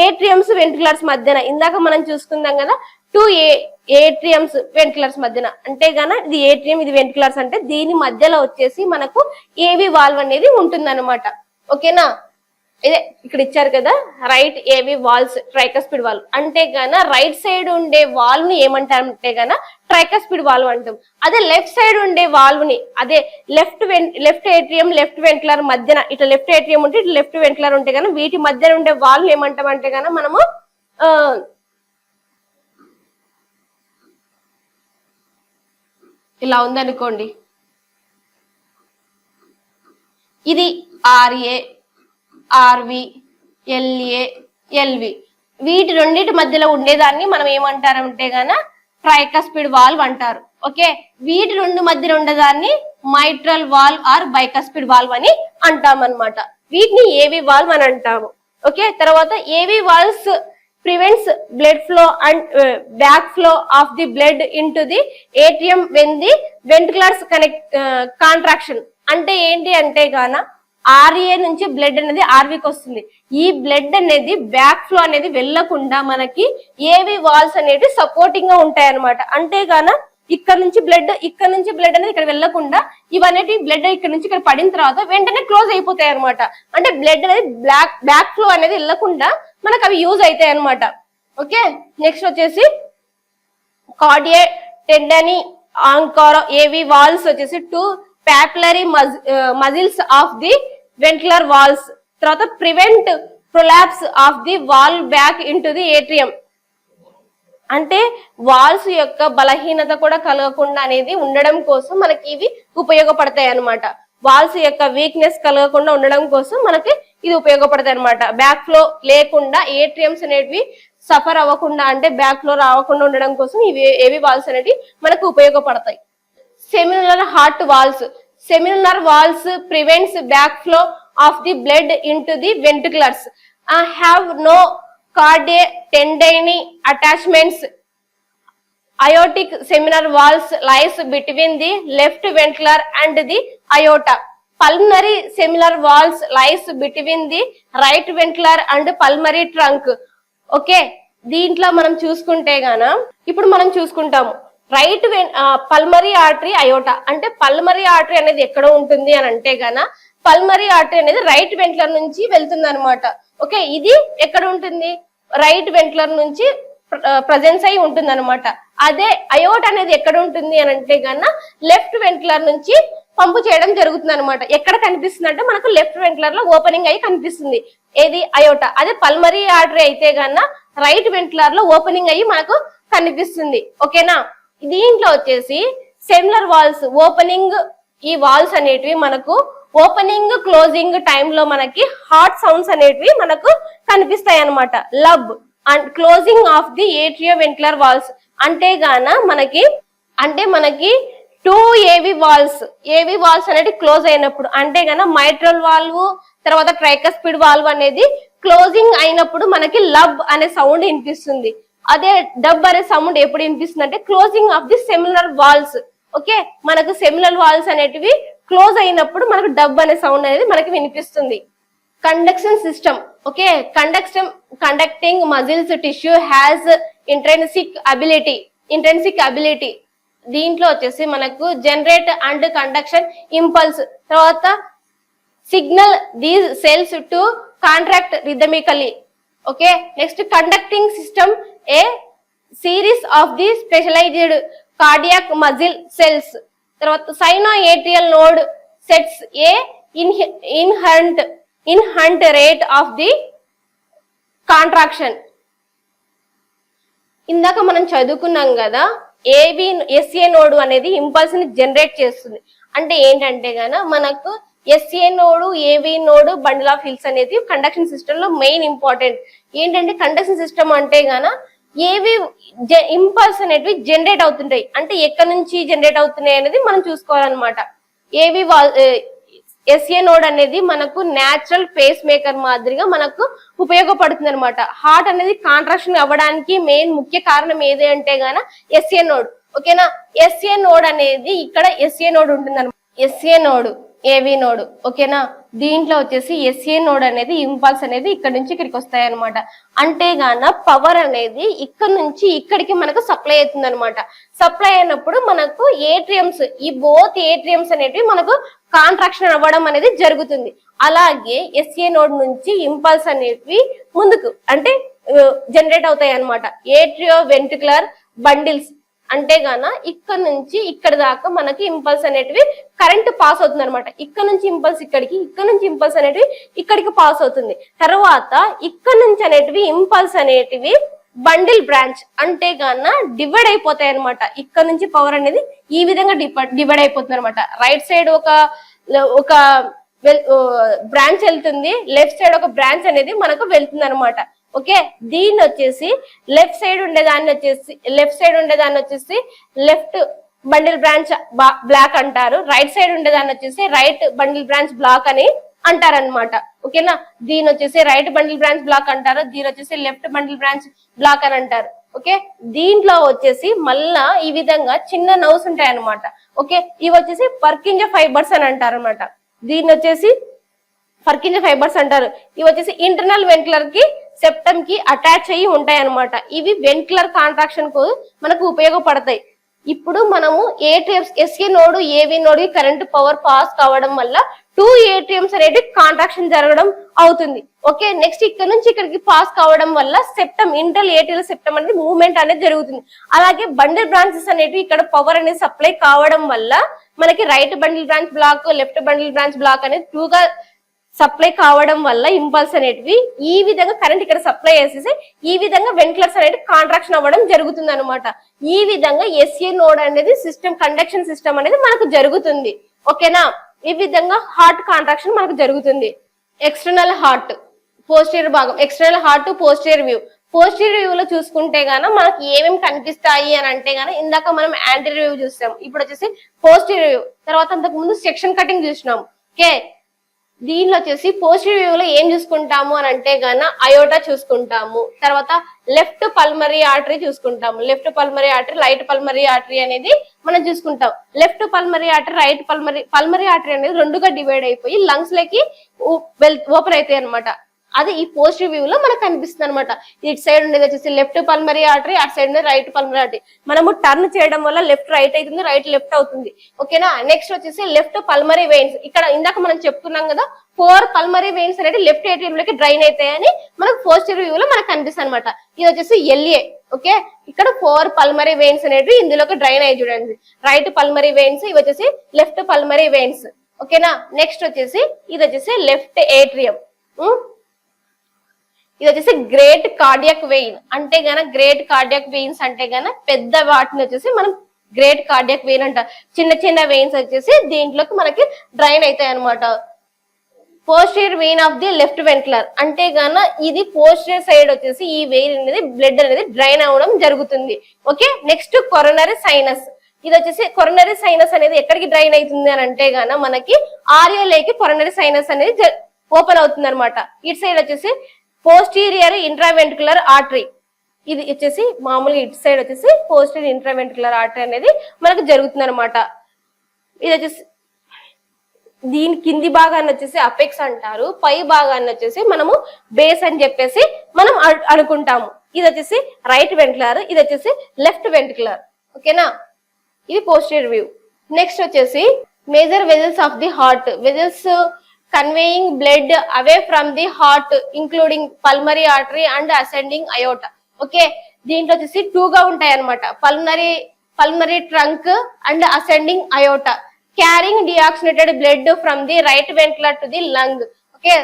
ఏట్రియమ్స్ వెంట్రికులర్స్ మధ్యన ఇందాక మనం చూసుకుందాం కదా 2 ఏట్రియమ్స్ వెంట్రికులర్స్ మధ్యన. అంటే గాన ఇది ఏట్రియం, ఇది వెంట్రికులర్స్. అంటే దీని మధ్యలో వచ్చేసి మనకు AV వాల్వ్ అనేది ఉంటుంది అనమాట. ఓకేనా, ఇదే ఇక్కడ ఇచ్చారు కదా right AV valves, tricuspid valve. అంటే గాన రైట్ సైడ్ ఉండే వాల్వ్ ని ఏమంటారంటే గాన ట్రైకస్పిడ్ వాల్వ్ అంటాం. అదే లెఫ్ట్ సైడ్ ఉండే వాల్వ్ ని, అదే లెఫ్ట్ ఏట్రియం లెఫ్ట్ వెంట్రికులర్ మధ్యన ఇట్లా లెఫ్ట్ ఏట్రియం ఉంటే ఇట్లా లెఫ్ట్ వెంట్రికులర్ ఉంటే గాన వీటి మధ్యన ఉండే వాల్వ్ ఏమంటాం అంటే గాన మనము ఇలా ఉందనుకోండి, ఇది RA, RV, LA, LV. వీటి రెండింటి మధ్యలో ఉండేదాన్ని మనం ఏమంటారంటే గాన ట్రైకస్పిడ్ వాల్వ్ అంటారు. ఓకే, వీటి 2 మధ్యలో ఉండేదాన్ని mitral valve or bicuspid valve అని అంటాం అనమాట. వీటిని AV వాల్వ్ అని అంటాము. ఓకే, తర్వాత AV valves prevents blood flow and back flow of the blood into the atrium when the ventriculars contraction. అంటే ఏంటి అంటే గాన ఆర్ఏ నుంచి బ్లడ్ అనేది ఆర్వీకి వస్తుంది. ఈ బ్లడ్ అనేది బ్యాక్ ఫ్లో అనేది వెళ్లకుండా మనకి ఏవి వాల్స్ అనేవి సపోర్టింగ్ గా ఉంటాయి అనమాట. అంటే గాన ఇక్కడ నుంచి బ్లడ్ అనేది ఇక్కడ వెళ్లకుండా ఇవన్నీ బ్లడ్ ఇక్కడ నుంచి ఇక్కడ పడిన తర్వాత వెంటనే క్లోజ్ అయిపోతాయి అనమాట. అంటే బ్లడ్ అనేది బ్యాక్ ఫ్లో అనేది వెళ్లకుండా మనకు అవి యూజ్ అవుతాయి అనమాట. ఓకే, నెక్స్ట్ వచ్చేసి కార్డియే టెండని ఆంకార్ ఏవి వాల్స్ వచ్చేసి to papillary muscles of the ventricular walls. తర్వాత prevent prolapse of the valve back into the atrium. అంటే వాల్స్ యొక్క బలహీనత కూడా కలగకుండా అనేది ఉండడం కోసం మనకి ఇవి ఉపయోగపడతాయి అనమాట. వాల్స్ యొక్క వీక్నెస్ కలగకుండా ఉండడం కోసం మనకి ఇది ఉపయోగపడతాయి అనమాట. బ్యాక్ ఫ్లో లేకుండా ఏట్రియంస్ అనేటివి సఫర్ అవ్వకుండా అంటే బ్యాక్ ఫ్లో రావకుండా ఉండడం కోసం ఇవి ఏవి వాల్స్ అనేవి మనకు ఉపయోగపడతాయి. Semilunar heart valves. Semilunar valves prevents back flow of the blood into the ventriculars. Have no chordae tendineae attachments. Aortic seminar walls lies between the left ventricle and the aorta. Pulmonary seminar walls lies between the right ventricle and pulmonary trunk. Okay, దీంట్లో మనం చూసుకుంటే గాన ఇప్పుడు మనం చూసుకుంటాము right pulmonary artery iota. అంటే pulmonary artery అనేది ఎక్కడ ఉంటుంది అని అంటే గాన పల్మరీ ఆర్టరీ అనేది రైట్ వెంట్రులర్ నుంచి వెళ్తుంది అనమాట. ఓకే, ఇది ఎక్కడ ఉంటుంది? రైట్ వెంట్రులర్ నుంచి ప్రజెన్స్ అయి ఉంటుంది అనమాట. అదే అయోట్ అనేది ఎక్కడ ఉంటుంది అని అంటే గన్నా లెఫ్ట్ వెంట్రులర్ నుంచి పంపు చేయడం జరుగుతుంది అనమాట. ఎక్కడ కనిపిస్తుంది అంటే మనకు లెఫ్ట్ వెంట్రులర్ లో ఓపెనింగ్ అయి కనిపిస్తుంది. ఏది? అయోటా. అదే పల్మరీ ఆర్టరీ అయితే గన్నా రైట్ వెంట్రులర్ లో ఓపెనింగ్ అయ్యి మనకు కనిపిస్తుంది. ఓకేనా? దీంట్లో వచ్చేసి సెమినర్ వాల్స్ ఓపెనింగ్, ఈ వాల్స్ అనేటివి మనకు ఓపెనింగ్ క్లోజింగ్ టైంలో మనకి హార్ట్ సౌండ్స్ అనేటివి మనకు కనిపిస్తాయి అనమాట. Lub and closing of the atrioventricular valves అంటే గాన మనకి టూ ఏవి వాల్స్ అనేది క్లోజ్ అయినప్పుడు అంటే గాన మైట్రల్ వాల్వ్ తర్వాత ట్రైకస్పిడ్ వాల్వ్ అనేది క్లోజింగ్ అయినప్పుడు మనకి లబ్ అనే సౌండ్ వినిపిస్తుంది. అదే డబ్ అనే సౌండ్ ఎప్పుడు వినిపిస్తుంది అంటే closing of the semilunar valves. Okay, మనకు సెమినర్ వాల్స్ అనేటివి క్లోజ్ అయినప్పుడు మనకు డబ్ అనే సౌండ్ అనేది మనకి వినిపిస్తుంది. Conduction system. Okay, conducting muscles tissue has intrinsic ability. దీంట్లో వచ్చేసి మనకు జనరేట్ అండ్ కండక్షన్ ఇంపల్స్, తర్వాత signal these cells to contract rhythmically. Okay, next conducting system a series of the specialised cardiac muscle cells. తర్వాత sinoatrial node sets a inherent rate of the contraction. ఇందాక మనం చదువుకున్నాం కదా, SA node అనేది impulse ని generate చేస్తుంది. అంటే ఏంటంటే గాన మనకు ఎస్ఏ నోడు, ఏవి నోడు, బండిల్ ఆఫ్ హిల్స్ అనేది కండక్షన్ సిస్టమ్ లో మెయిన్ ఇంపార్టెంట్. ఏంటంటే కండక్షన్ సిస్టమ్ అంటే గాన ఏవి ఇంపల్స్ అనేటివి జనరేట్ అవుతుంటాయి. అంటే ఎక్కడి నుంచి జనరేట్ అవుతున్నాయి అనేది మనం చూసుకోవాలన్నమాట. ఏవి ఎస్ఏ నోడ్ అనేది మనకు న్యాచురల్ పేస్ మేకర్ మాదిరిగా మనకు ఉపయోగపడుతుంది అనమాట. హార్ట్ అనేది కాంట్రాక్షన్ అవ్వడానికి మెయిన్ ముఖ్య కారణం ఏది అంటే గాన ఎస్ఏ నోడ్. ఓకేనా? ఎస్ఏ నోడ్ అనేది ఇక్కడ ఎస్ఏ నోడ్ ఉంటుంది అనమాట. ఎస్ఏ నోడ్, ఏవి నోడ్. ఓకేనా? దీంట్లో వచ్చేసి ఎస్ఏ నోడ్ అనేది ఇంపల్స్ అనేది ఇక్కడ నుంచి ఇక్కడికి వస్తాయి అనమాట. అంటే గాన పవర్ అనేది ఇక్కడ నుంచి ఇక్కడికి మనకు సప్లై అవుతుంది అనమాట. సప్లై అయినప్పుడు మనకు ఏట్రియంస్, ఈ బోత్ ఏట్రియంస్ అనేటివి మనకు కాంట్రాక్షన్ అవ్వడం అనేది జరుగుతుంది. అలాగే ఎస్ఏ నోడ్ నుంచి ఇంపల్స్ అనేటివి ముందుకు అంటే జనరేట్ అవుతాయి అనమాట. ఏట్రియో వెంట్రికులర్ బండిల్స్ అంటే గాన ఇక్కడ నుంచి ఇక్కడ దాకా మనకి ఇంపల్స్ అనేటివి కరెంట్ పాస్ అవుతుంది అనమాట. ఇక్కడ నుంచి ఇంపల్స్ ఇక్కడికి, ఇక్కడ నుంచి ఇంపల్స్ అనేటివి ఇక్కడికి పాస్ అవుతుంది. తర్వాత ఇక్కడ నుంచి అనేటివి ఇంపల్స్ అనేటివి బండిల్ బ్రాంచ్ అంటే గాన డివైడ్ అయిపోతాయి అనమాట. ఇక్కడ నుంచి పవర్ అనేది ఈ విధంగా డివైడ్ అయిపోతుంది అనమాట. రైట్ సైడ్ ఒక బ్రాంచ్ వెళ్తుంది, లెఫ్ట్ సైడ్ ఒక బ్రాంచ్ అనేది మనకు వెళ్తుంది అనమాట. ఓకే, దీన్ని వచ్చేసి లెఫ్ట్ సైడ్ ఉండేదాన్ని వచ్చేసి లెఫ్ట్ బండిల్ బ్రాంచ్ బ్లాక్ అంటారు. రైట్ సైడ్ ఉండేదాన్ని వచ్చేసి రైట్ బండిల్ బ్రాంచ్ బ్లాక్ అని అంటారనమాట. ఓకేనా, దీని వచ్చేసి రైట్ బండిల్ బ్రాంచ్ బ్లాక్ అంటారు, దీని వచ్చేసి లెఫ్ట్ బండిల్ బ్రాంచ్ బ్లాక్ అని అంటారు. ఓకే, దీంట్లో వచ్చేసి మళ్ళా ఈ విధంగా చిన్న నర్వ్స్ ఉంటాయి అనమాట. ఓకే, ఇవి వచ్చేసి పర్కింజ ఫైబర్స్ అని అంటారు అనమాట. దీన్ని వచ్చేసి పర్కింజ ఫైబర్స్ అంటారు. ఇవి వచ్చేసి ఇంటర్నల్ వెంట్రుకలర్ కి సెప్టమ్ కి అటాచ్ అయ్యి ఉంటాయి అనమాట. ఇవి వెంట్రుకలర్ కాంట్రాక్షన్ కు మనకు ఉపయోగపడతాయి. ఇప్పుడు మనము ఏటీఎంస్ ఎస్ఏ నోడ్ ఏవి నోడ్ కి కరెంట్ పవర్ పాస్ కావడం వల్ల 2 ఏటీఎంస్ అనేది కాంట్రాక్షన్ జరగడం అవుతుంది. ఓకే, నెక్స్ట్ ఇక్కడ నుంచి ఇక్కడికి పాస్ కావడం వల్ల సెప్టమ్ ఇంటర్నల్ ఏటీఎల్ సెప్టమ్ అనేది మూవ్మెంట్ అనేది జరుగుతుంది. అలాగే బండిల్ బ్రాంచెస్ అనేవి ఇక్కడ పవర్ అనేది సప్లై కావడం వల్ల మనకి right bundle branch block left bundle branch block అనేది 2 గా సప్లై కావడం వల్ల ఇంపల్స్ అనేటివి ఈ విధంగా కరెంట్ ఇక్కడ సప్లై చేసేసి ఈ విధంగా వెంట్రుకలర్స్ అనేది కాంట్రాక్షన్ అవ్వడం జరుగుతుంది అనమాట. ఈ విధంగా ఎస్ఏ నోడ్ అనేది సిస్టమ్ కండక్షన్ సిస్టమ్ అనేది మనకు జరుగుతుంది. ఓకేనా, ఈ విధంగా హార్ట్ కాంట్రాక్షన్ మనకు జరుగుతుంది. ఎక్స్టర్నల్ హార్ట్ పోస్టీరియర్ భాగం, external heart posterior view. Posterior view లో చూసుకుంటే గాన మనకి ఏమేమి కనిపిస్తాయి అని అంటే గాన ఇందాక మనం యాంటీరియర్ వ్యూ చూసాం, ఇప్పుడు వచ్చేసి పోస్టీరియర్ వ్యూ, తర్వాత అంతకు ముందు సెక్షన్ కటింగ్ చూసినాం. ఓకే, దీనిలో వచ్చేసి పోస్టీరియర్ వ్యూ లో ఏం చూసుకుంటాము అని అంటే గాన అయోటా చూసుకుంటాము, తర్వాత లెఫ్ట్ పల్మరీ ఆర్టరీ చూసుకుంటాము. Left pulmonary artery right pulmonary artery అనేది మనం చూసుకుంటాం. Left pulmonary artery right pulmonary artery అనేది రెండుగా డివైడ్ అయిపోయి లంగ్స్ లకి ఓపెన్ అవుతాయి అనమాట. అది ఈ పోస్టీరియర్ వ్యూ లో మనకు కనిపిస్తుంది అనమాట. ఇటు సైడ్ ఉండేది వచ్చేసి లెఫ్ట్ పల్మరీ ఆర్టరీ, అటు సైడ్ ఉండేది రైట్ పల్మరీ ఆర్టరీ. మనము టర్న్ చేయడం వల్ల లెఫ్ట్ రైట్ అవుతుంది, రైట్ లెఫ్ట్ అవుతుంది. ఓకేనా, నెక్స్ట్ వచ్చేసి లెఫ్ట్ పల్మరీ వెయిన్స్. ఇక్కడ ఇందాక మనం చెప్పుకున్నాం కదా 4 పల్మరీ వెయిన్స్ అనేది లెఫ్ట్ ఏటీఎం లోకి డ్రైన్ అవుతాయని మనకు పోస్టీరియర్ వ్యూ లో మనకు కనిపిస్తుంది అనమాట. ఇది వచ్చేసి ఎల్ఏ. ఓకే, ఇక్కడ 4 పల్మరీ వెయిన్స్ అనేవి ఇందులోకి డ్రైన్ అయ్యి చూడండి. రైట్ పల్మరీ వెయిన్స్, ఇవి వచ్చేసి లెఫ్ట్ పల్మరీ వెయిన్స్. ఓకేనా, నెక్స్ట్ వచ్చేసి ఇది వచ్చేసి లెఫ్ట్ ఏట్రియం. ఇది వచ్చేసి గ్రేట్ కార్డియాక్ వెయిన్ అంటే గన గ్రేట్ కార్డియాక్ వెయిన్స్ అంటే గన పెద్ద వాటిని వచ్చేసి మనం గ్రేట్ కార్డియాక్ వెయిన్ అంట. చిన్న చిన్న వెయిన్స్ వచ్చేసి దీంట్లోకి మనకి డ్రైన్ అవుతాయి అనమాట. Posterior vein of the left ventricular అంటే గన ఇది పోస్టీరియర్ సైడ్ వచ్చేసి ఈ వెయిన్ అనేది బ్లడ్ అనేది డ్రైన్ అవ్వడం జరుగుతుంది. Okay, next coronary sinus. ఇది వచ్చేసి కొరోనరీ సైనస్ అనేది ఎక్కడికి డ్రైన్ అవుతుంది అని అంటే గన మనకి ఆర్యోలోకి కొరోనరీ సైనస్ అనేది ఓపెన్ అవుతుంది అనమాట. ఇటు సైడ్ వచ్చేసి పోస్టీరియర్ ఇంట్రావెంట్రుకులర్ ఆర్టరీ. ఇది వచ్చేసి మామూలుగా ఇటు సైడ్ వచ్చేసి పోస్టీరియర్ ఇంట్రావెంట్రుకులర్ ఆర్టరీ అనేది మనకు జరుగుతుంది అనమాట. ఇది వచ్చేసి దీని కింది భాగాన్ని వచ్చేసి అపెక్స్ అంటారు, పై భాగాన్ని వచ్చేసి మనము బేస్ అని చెప్పేసి మనం అనుకుంటాము. ఇది వచ్చేసి రైట్ వెంట్రుకలర్, ఇది వచ్చేసి లెఫ్ట్ వెంట్రుకలర్. ఓకేనా, ఇది పోస్టీరియర్ వ్యూ. నెక్స్ట్ వచ్చేసి major vessels of the heart. Vessels conveying blood away from the heart including pulmonary artery and ascending aorta. Okay, దీంట్లో వచ్చేసి 2 గా ఉంటాయి అనమాట. Pulmonary trunk and ascending aorta carrying deoxygenated blood from the right ventricular to the lung. Okay,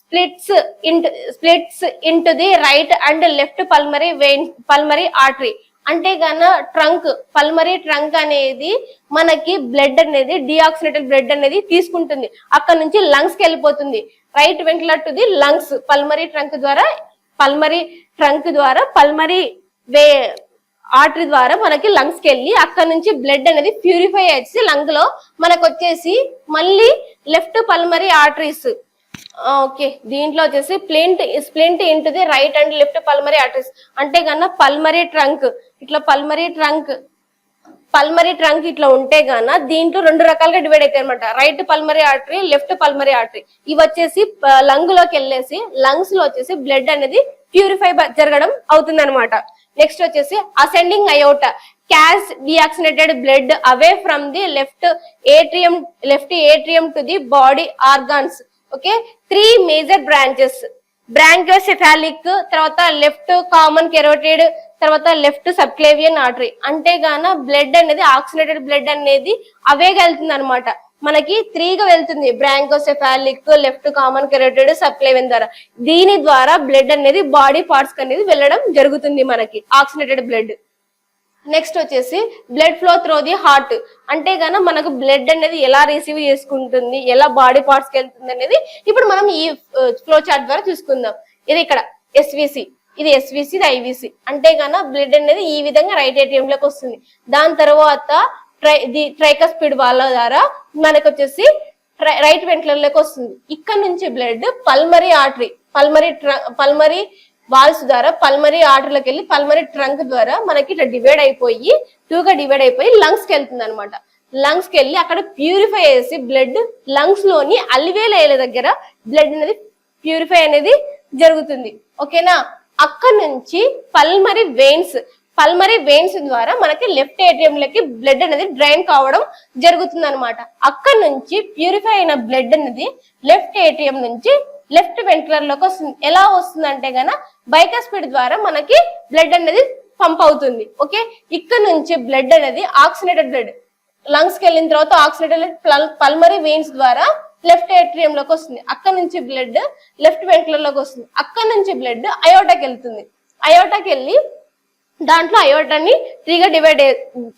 splits into the right and left pulmonary artery అంటే గన trunk pulmonary trunk అనేది మనకి blood అనేది డిఆక్సినేటెడ్ బ్లడ్ అనేది తీసుకుంటుంది, అక్కడ నుంచి లంగ్స్ కి వెళ్ళిపోతుంది. Right ventricular to the lungs pulmonary trunk ద్వారా పల్మరీ ఆర్టరీ ద్వారా మనకి లంగ్స్ కి వెళ్ళి అక్కడ నుంచి బ్లడ్ అనేది ప్యూరిఫై అయ్యి లంగ్ లో మనకు వచ్చేసి మళ్ళీ లెఫ్ట్ పల్మరీ ఆర్టరీస్. ఓకే, దీంట్లో వచ్చేసి splint into the right and left pulmonary arteries అంటే కన్నా పల్మరీ ట్రంక్ ఇట్లా పల్మరీ ట్రంక్ ఇట్లా ఉంటే గాన దీంట్లో 2 రకాలుగా డివైడ్ అవుతాయి అనమాట. Right pulmonary artery, left pulmonary artery. ఇవి వచ్చేసి లంగ్ లోకి వెళ్ళేసి లంగ్స్ లో వచ్చేసి బ్లడ్ అనేది ప్యూరిఫై జరగడం అవుతుంది అనమాట. నెక్స్ట్ వచ్చేసి ascending aorta cash deoxygenated blood away from the left atrium to the body organs. Okay, 3 major branches brachiocephalic, తర్వాత లెఫ్ట్ కామన్ కెరోటిడ్, తర్వాత లెఫ్ట్ సబ్క్లేవియన్ ఆర్టరీ అంటే గాన బ్లడ్ అనేది ఆక్సినేటెడ్ బ్లడ్ అనేది అవేగా వెళ్తుంది అనమాట. మనకి 3 గా వెళ్తుంది బ్రాంకోసెఫాలిక్, లెఫ్ట్ కామన్ కెరోటిడ్, సబ్క్లేవియన్ ద్వారా. దీని ద్వారా బ్లడ్ అనేది బాడీ పార్ట్స్ అనేది వెళ్ళడం జరుగుతుంది మనకి ఆక్సినేటెడ్ బ్లడ్. నెక్స్ట్ వచ్చేసి blood flow through the heart అంటే గాన మనకు బ్లడ్ అనేది ఎలా రిసీవ్ చేసుకుంటుంది, ఎలా బాడీ పార్ట్స్ కి వెళ్తుంది అనేది ఇప్పుడు మనం ఈ ఫ్లో చార్ట్ ద్వారా చూసుకుందాం. ఇది ఇక్కడ ఎస్విసి, ఇది ఎస్విసి, ఇది ఐవిసి అంటే గాన బ్లడ్ అనేది ఈ విధంగా రైట్ ఏటీఎం లోకి వస్తుంది. దాని తర్వాత ట్రైకస్పిడ్ వాళ్ళ ద్వారా మనకు వచ్చేసి రైట్ వెంట్రుకలోకి వస్తుంది. ఇక్కడ నుంచి blood pulmonary artery, pulmonary valves ద్వారా పల్మరీ ఆర్టరీలోకి వెళ్ళి పల్మరీ ట్రంక్ ద్వారా మనకి ఇట్లా డివైడ్ అయిపోయి 2 గా డివైడ్ అయిపోయి లంగ్స్ కి వెళ్తుంది అనమాట. లంగ్స్ కి వెళ్ళి అక్కడ ప్యూరిఫై చేసి బ్లడ్ లంగ్స్ లోని అల్వేల దగ్గర బ్లడ్ అనేది ప్యూరిఫై అనేది జరుగుతుంది. ఓకేనా. అక్కడ నుంచి పల్మరీ వెయిన్స్ ద్వారా మనకి లెఫ్ట్ ఏటీఎం లకి బ్లడ్ అనేది డ్రైన్ కావడం జరుగుతుంది అనమాట. అక్కడ నుంచి ప్యూరిఫై అయిన బ్లడ్ అనేది లెఫ్ట్ ఏటీఎం నుంచి లెఫ్ట్ వెంట్రుకర్ లోకి వస్తుంది. ఎలా వస్తుంది అంటే గన బైకాస్పిడ్ ద్వారా మనకి బ్లడ్ అనేది పంప్ అవుతుంది. ఓకే. ఇక్కడ నుంచి బ్లడ్ అనేది ఆక్సినేటెడ్ బ్లడ్ లంగ్స్ కి వెళ్ళిన తర్వాత ఆక్సినేటెడ్ పల్మరీ వెయిన్స్ ద్వారా లెఫ్ట్ ఏట్రియం లోకి వస్తుంది. అక్కడ నుంచి బ్లడ్ లెఫ్ట్ వెంట్రుకర్ లోకి వస్తుంది. అక్కడ నుంచి బ్లడ్ అయోటాకి వెళ్తుంది. అయోటాకి వెళ్ళి దాంట్లో అయోటాని 3 గా డివైడ్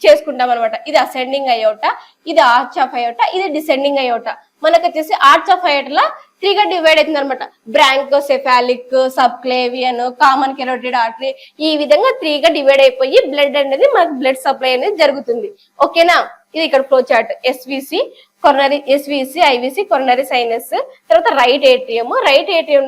చేసుకుంటాం అనమాట. ఇది అసెండింగ్ అయోటా, ఇది ఆర్చ్ ఆఫ్ అయోటా, ఇది డిసెండింగ్ అయోటా. మనకు వచ్చేసి ఆర్చ్ ఆఫ్ అయోటాలో 3 గా డివైడ్ అవుతుంది అనమాట. బ్రాంకోసెఫాలిక్, సబ్క్లేవియన్, కామన్ కెరోటిడ్ ఆర్టరీ, ఈ విధంగా 3 గా డివైడ్ అయిపోయి బ్లడ్ అనేది మనకు బ్లడ్ సప్లై అనేది జరుగుతుంది. ఓకేనా. ఇది ఇక్కడ flow chart. SVC ఐవిసి coronary sinus, తర్వాత రైట్ ఏట్రియం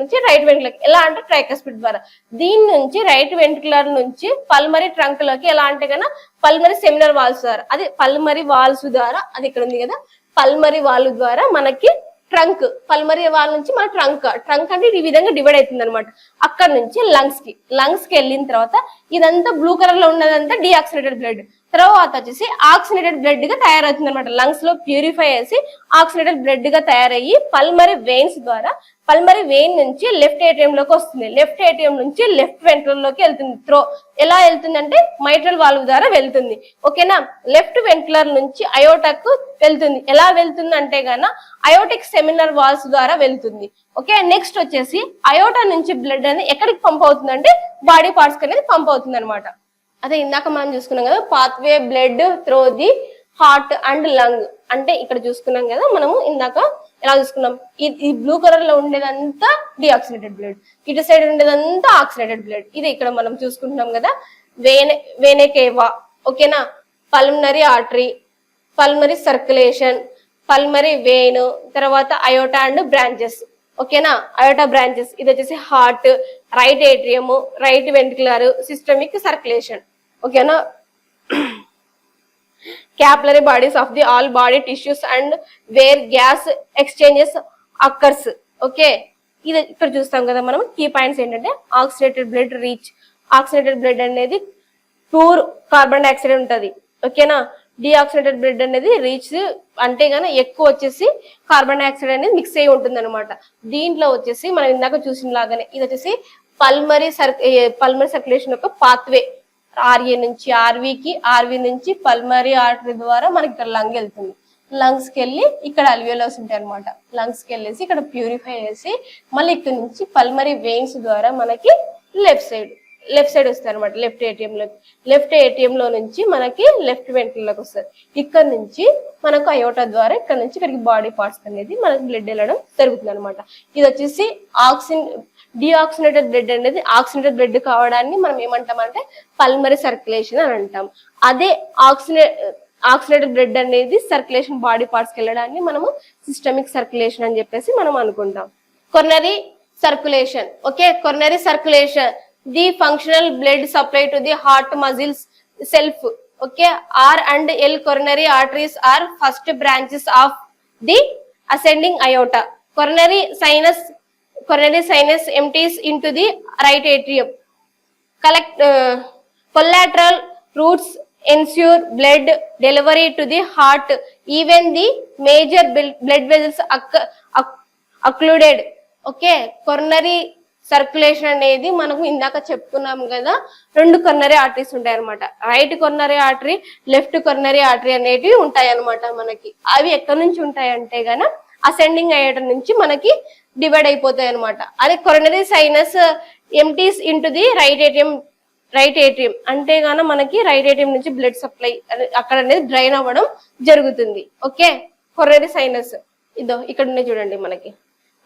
నుంచి రైట్ వెంట్రుకలకి ఎలా అంటే ట్రైకస్పిడ్ ద్వారా. దీని నుంచి రైట్ వెంట్రుకులర్ నుంచి పల్మరీ ట్రంక్ లోకి ఎలా అంటే కన్నా పల్మరీ సెమినర్ వాల్స్ ద్వారా, అది పల్మరీ వాల్స్ ద్వారా, అది ఇక్కడ ఉంది కదా, పల్మరీ వాల్వ్ ద్వారా మనకి ట్రంక్, పల్మరీ వాల్ నుంచి మన ట్రంక్ అంటే ఈ విధంగా డివైడ్ అవుతుంది అనమాట. అక్కడ నుంచి లంగ్స్ కి వెళ్ళిన తర్వాత ఇదంతా బ్లూ కలర్ లో ఉన్నదంతా డిఆక్సినేటెడ్ బ్లడ్, తర్వాత వచ్చేసి ఆక్సినేటెడ్ బ్లడ్ గా తయారవుతుంది అనమాట. లంగ్స్ లో ప్యూరిఫై చేసి ఆక్సినేటెడ్ బ్లడ్ గా తయారయ్యి పల్మరీ వెయిన్స్ ద్వారా పల్మరీ వెయిన్ నుంచి లెఫ్ట్ ఏటీఎం లోకి వస్తుంది. లెఫ్ట్ ఏటీఎం నుంచి లెఫ్ట్ వెంట్రుకల్ లోకి వెళ్తుంది. ఎలా వెళ్తుంది అంటే మైట్రల్ వాల్వ్ ద్వారా వెళ్తుంది. ఓకేనా. లెఫ్ట్ వెంట్రుకలర్ నుంచి అయోటాకు వెళ్తుంది. ఎలా వెళ్తుంది అంటే గాన అయోటిక్ సెమినర్ వాల్స్ ద్వారా వెళ్తుంది. ఓకే. నెక్స్ట్ వచ్చేసి అయోటా నుంచి బ్లడ్ అనేది ఎక్కడికి పంప్ అవుతుంది అంటే బాడీ పార్ట్స్ అనేది పంప్ అవుతుంది అనమాట. అదే ఇందాక మనం చూసుకున్నాం కదా, pathway blood throw the heart and lung అంటే ఇక్కడ చూసుకున్నాం కదా మనము ఇందాక ఎలా చూసుకున్నాం. ఈ బ్లూ కలర్ లో ఉండేదంతా డిఆక్సినేటెడ్ బ్లడ్, ఇటు సైడ్ ఉండేదంతా ఆక్సినేటెడ్ బ్లడ్. ఇది ఇక్కడ మనం చూసుకుంటున్నాం కదా. Venae cava. ఓకేనా. Pulmonary artery, pulmonary circulation, pulmonary vein, తర్వాత అయోటా అండ్ బ్రాంచెస్. ఓకేనా. అయోటా బ్రాంచెస్, ఇది వచ్చేసి heart, right atrium, right ventricular, systemic circulation. ఓకేనా. Capillary bodies of the all body tissues and where gas exchanges occurs. Okay. ఇది ఇక్కడ చూస్తాం కదా మనం. కీ పాయింట్స్ ఏంటంటే oxygenated blood reach, oxygenated blood అనేది ప్యూర్ కార్బన్ డైఆక్సైడ్ ఉంటది. ఓకేనా. డిఆక్సిడేటెడ్ బ్లడ్ అనేది రీచ్ అంటే గానీ ఎక్కువ వచ్చేసి కార్బన్ డైఆక్సైడ్ అనేది మిక్స్ అయ్యి ఉంటుంది అనమాట. దీంట్లో వచ్చేసి మనం ఇందాక చూసిన లాగానే ఇది వచ్చేసి పల్మరీ సర్క్యులేషన్ యొక్క పాత్వే. ఆర్ఏ నుంచి ఆర్వీకి, ఆర్వీ నుంచి పల్మరీ ఆర్టరీ ద్వారా మనకి ఇక్కడ లంగ్ వెళ్తుంది. లంగ్స్ కి వెళ్ళి ఇక్కడ అల్వియోలస్ ఉంటాయి అనమాట. లంగ్స్ కి వెళ్ళేసి ఇక్కడ ప్యూరిఫై చేసి మళ్ళీ ఇక్కడ నుంచి పల్మరీ వెయిన్స్ ద్వారా మనకి లెఫ్ట్ సైడ్ వస్తాయి అనమాట. లెఫ్ట్ ఏటీఎం లో నుంచి మనకి లెఫ్ట్ వెంట్రుకలోకి వస్తుంది. ఇక్కడ నుంచి మనకు అయోటా ద్వారా ఇక్కడ నుంచి ఇక్కడికి బాడీ పార్ట్స్ అనేది మనకి బ్లడ్ వెళ్ళడం జరుగుతుంది అనమాట. ఇది వచ్చేసి డిఆక్సినేటెడ్ బ్లడ్ అనేది ఆక్సినేటెడ్ బ్లడ్ కావడాన్ని మనం ఏమంటామంటే పల్మరీ సర్క్యులేషన్ అని అంటాం. అదే ఆక్సినేటెడ్ బ్లడ్ అనేది సర్క్యులేషన్ బాడీ పార్ట్స్ కి వెళ్ళడాన్ని మనము సిస్టమిక్ సర్క్యులేషన్ అని చెప్పేసి మనం అనుకుంటాం. Coronary circulation. Okay. Coronary circulation the functional blood supply to the heart muscles self. Okay. R and L coronary arteries are first branches of the ascending aorta. Coronary sinus empties into the right atrium. Collateral routes ensure blood delivery to the heart. Even the major blood vessels occluded. Okay. Coronary circulation అనేది మనకు ఇందాక చెప్పుకున్నాం కదా, 2 coronary arteries ఉంటాయి అనమాట. Right coronary artery, left coronary artery అనేటివి ఉంటాయి అనమాట మనకి. అవి ఎక్కడి నుంచి ఉంటాయంటే గన అసెండింగ్ అయోటా నుంచి మనకి డివైడ్ అయిపోతాయి అనమాట. అదే coronary sinus empties into the right atrium అంటే గాన మనకి రైట్ ఏట్రియం నుంచి బ్లడ్ సప్లై అక్కడ అనేది డ్రైన్ అవ్వడం జరుగుతుంది. ఓకే. కొరనరీ సైనస్ ఇదో ఇక్కడ ఉన్నాయి చూడండి మనకి.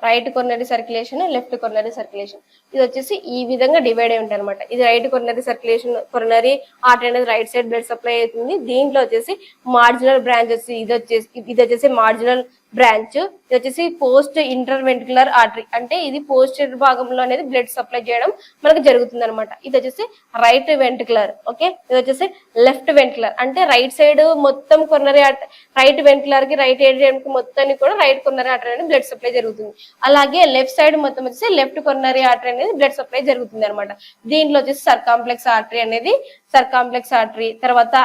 Right coronary circulation, left coronary circulation. ఇది వచ్చేసి ఈ విధంగా డివైడ్ అయి ఉంటాయి అనమాట. ఇది right coronary circulation, coronary artery అనేది రైట్ సైడ్ బ్లడ్ సప్లై అవుతుంది. దీంట్లో వచ్చేసి మార్జినల్ బ్రాంచెస్, ఇది వచ్చేసి మార్జినల్ బ్రాంచ్. ఇది వచ్చేసి పోస్ట్ ఇంటర్వెంట్రికులర్ ఆర్టరీ, అంటే ఇది పోస్టర్ భాగంలో అనేది బ్లడ్ సప్లై చేయడం మనకు జరుగుతుంది అనమాట. ఇది వచ్చేసి రైట్ వెంట్రికులర్. ఓకే, ఇది వచ్చేసి లెఫ్ట్ వెంట్రికులర్, అంటే రైట్ సైడ్ మొత్తం కొరనరీ రైట్ వెంట్రికులర్ కి రైట్ ఏరియం కి మొత్తాన్ని కూడా రైట్ కొరనరీ ఆర్టరీ అనేది బ్లడ్ సప్లై జరుగుతుంది. అలాగే లెఫ్ట్ సైడ్ మొత్తం వచ్చేసి లెఫ్ట్ కొరనరీ ఆర్టరీ అనేది బ్లడ్ సప్లై జరుగుతుంది అనమాట. దీంట్లో వచ్చేసి సర్కాంప్లెక్స్ ఆర్టరీ అనేది సర్కాంప్లెక్స్ ఆర్టరీ, తర్వాత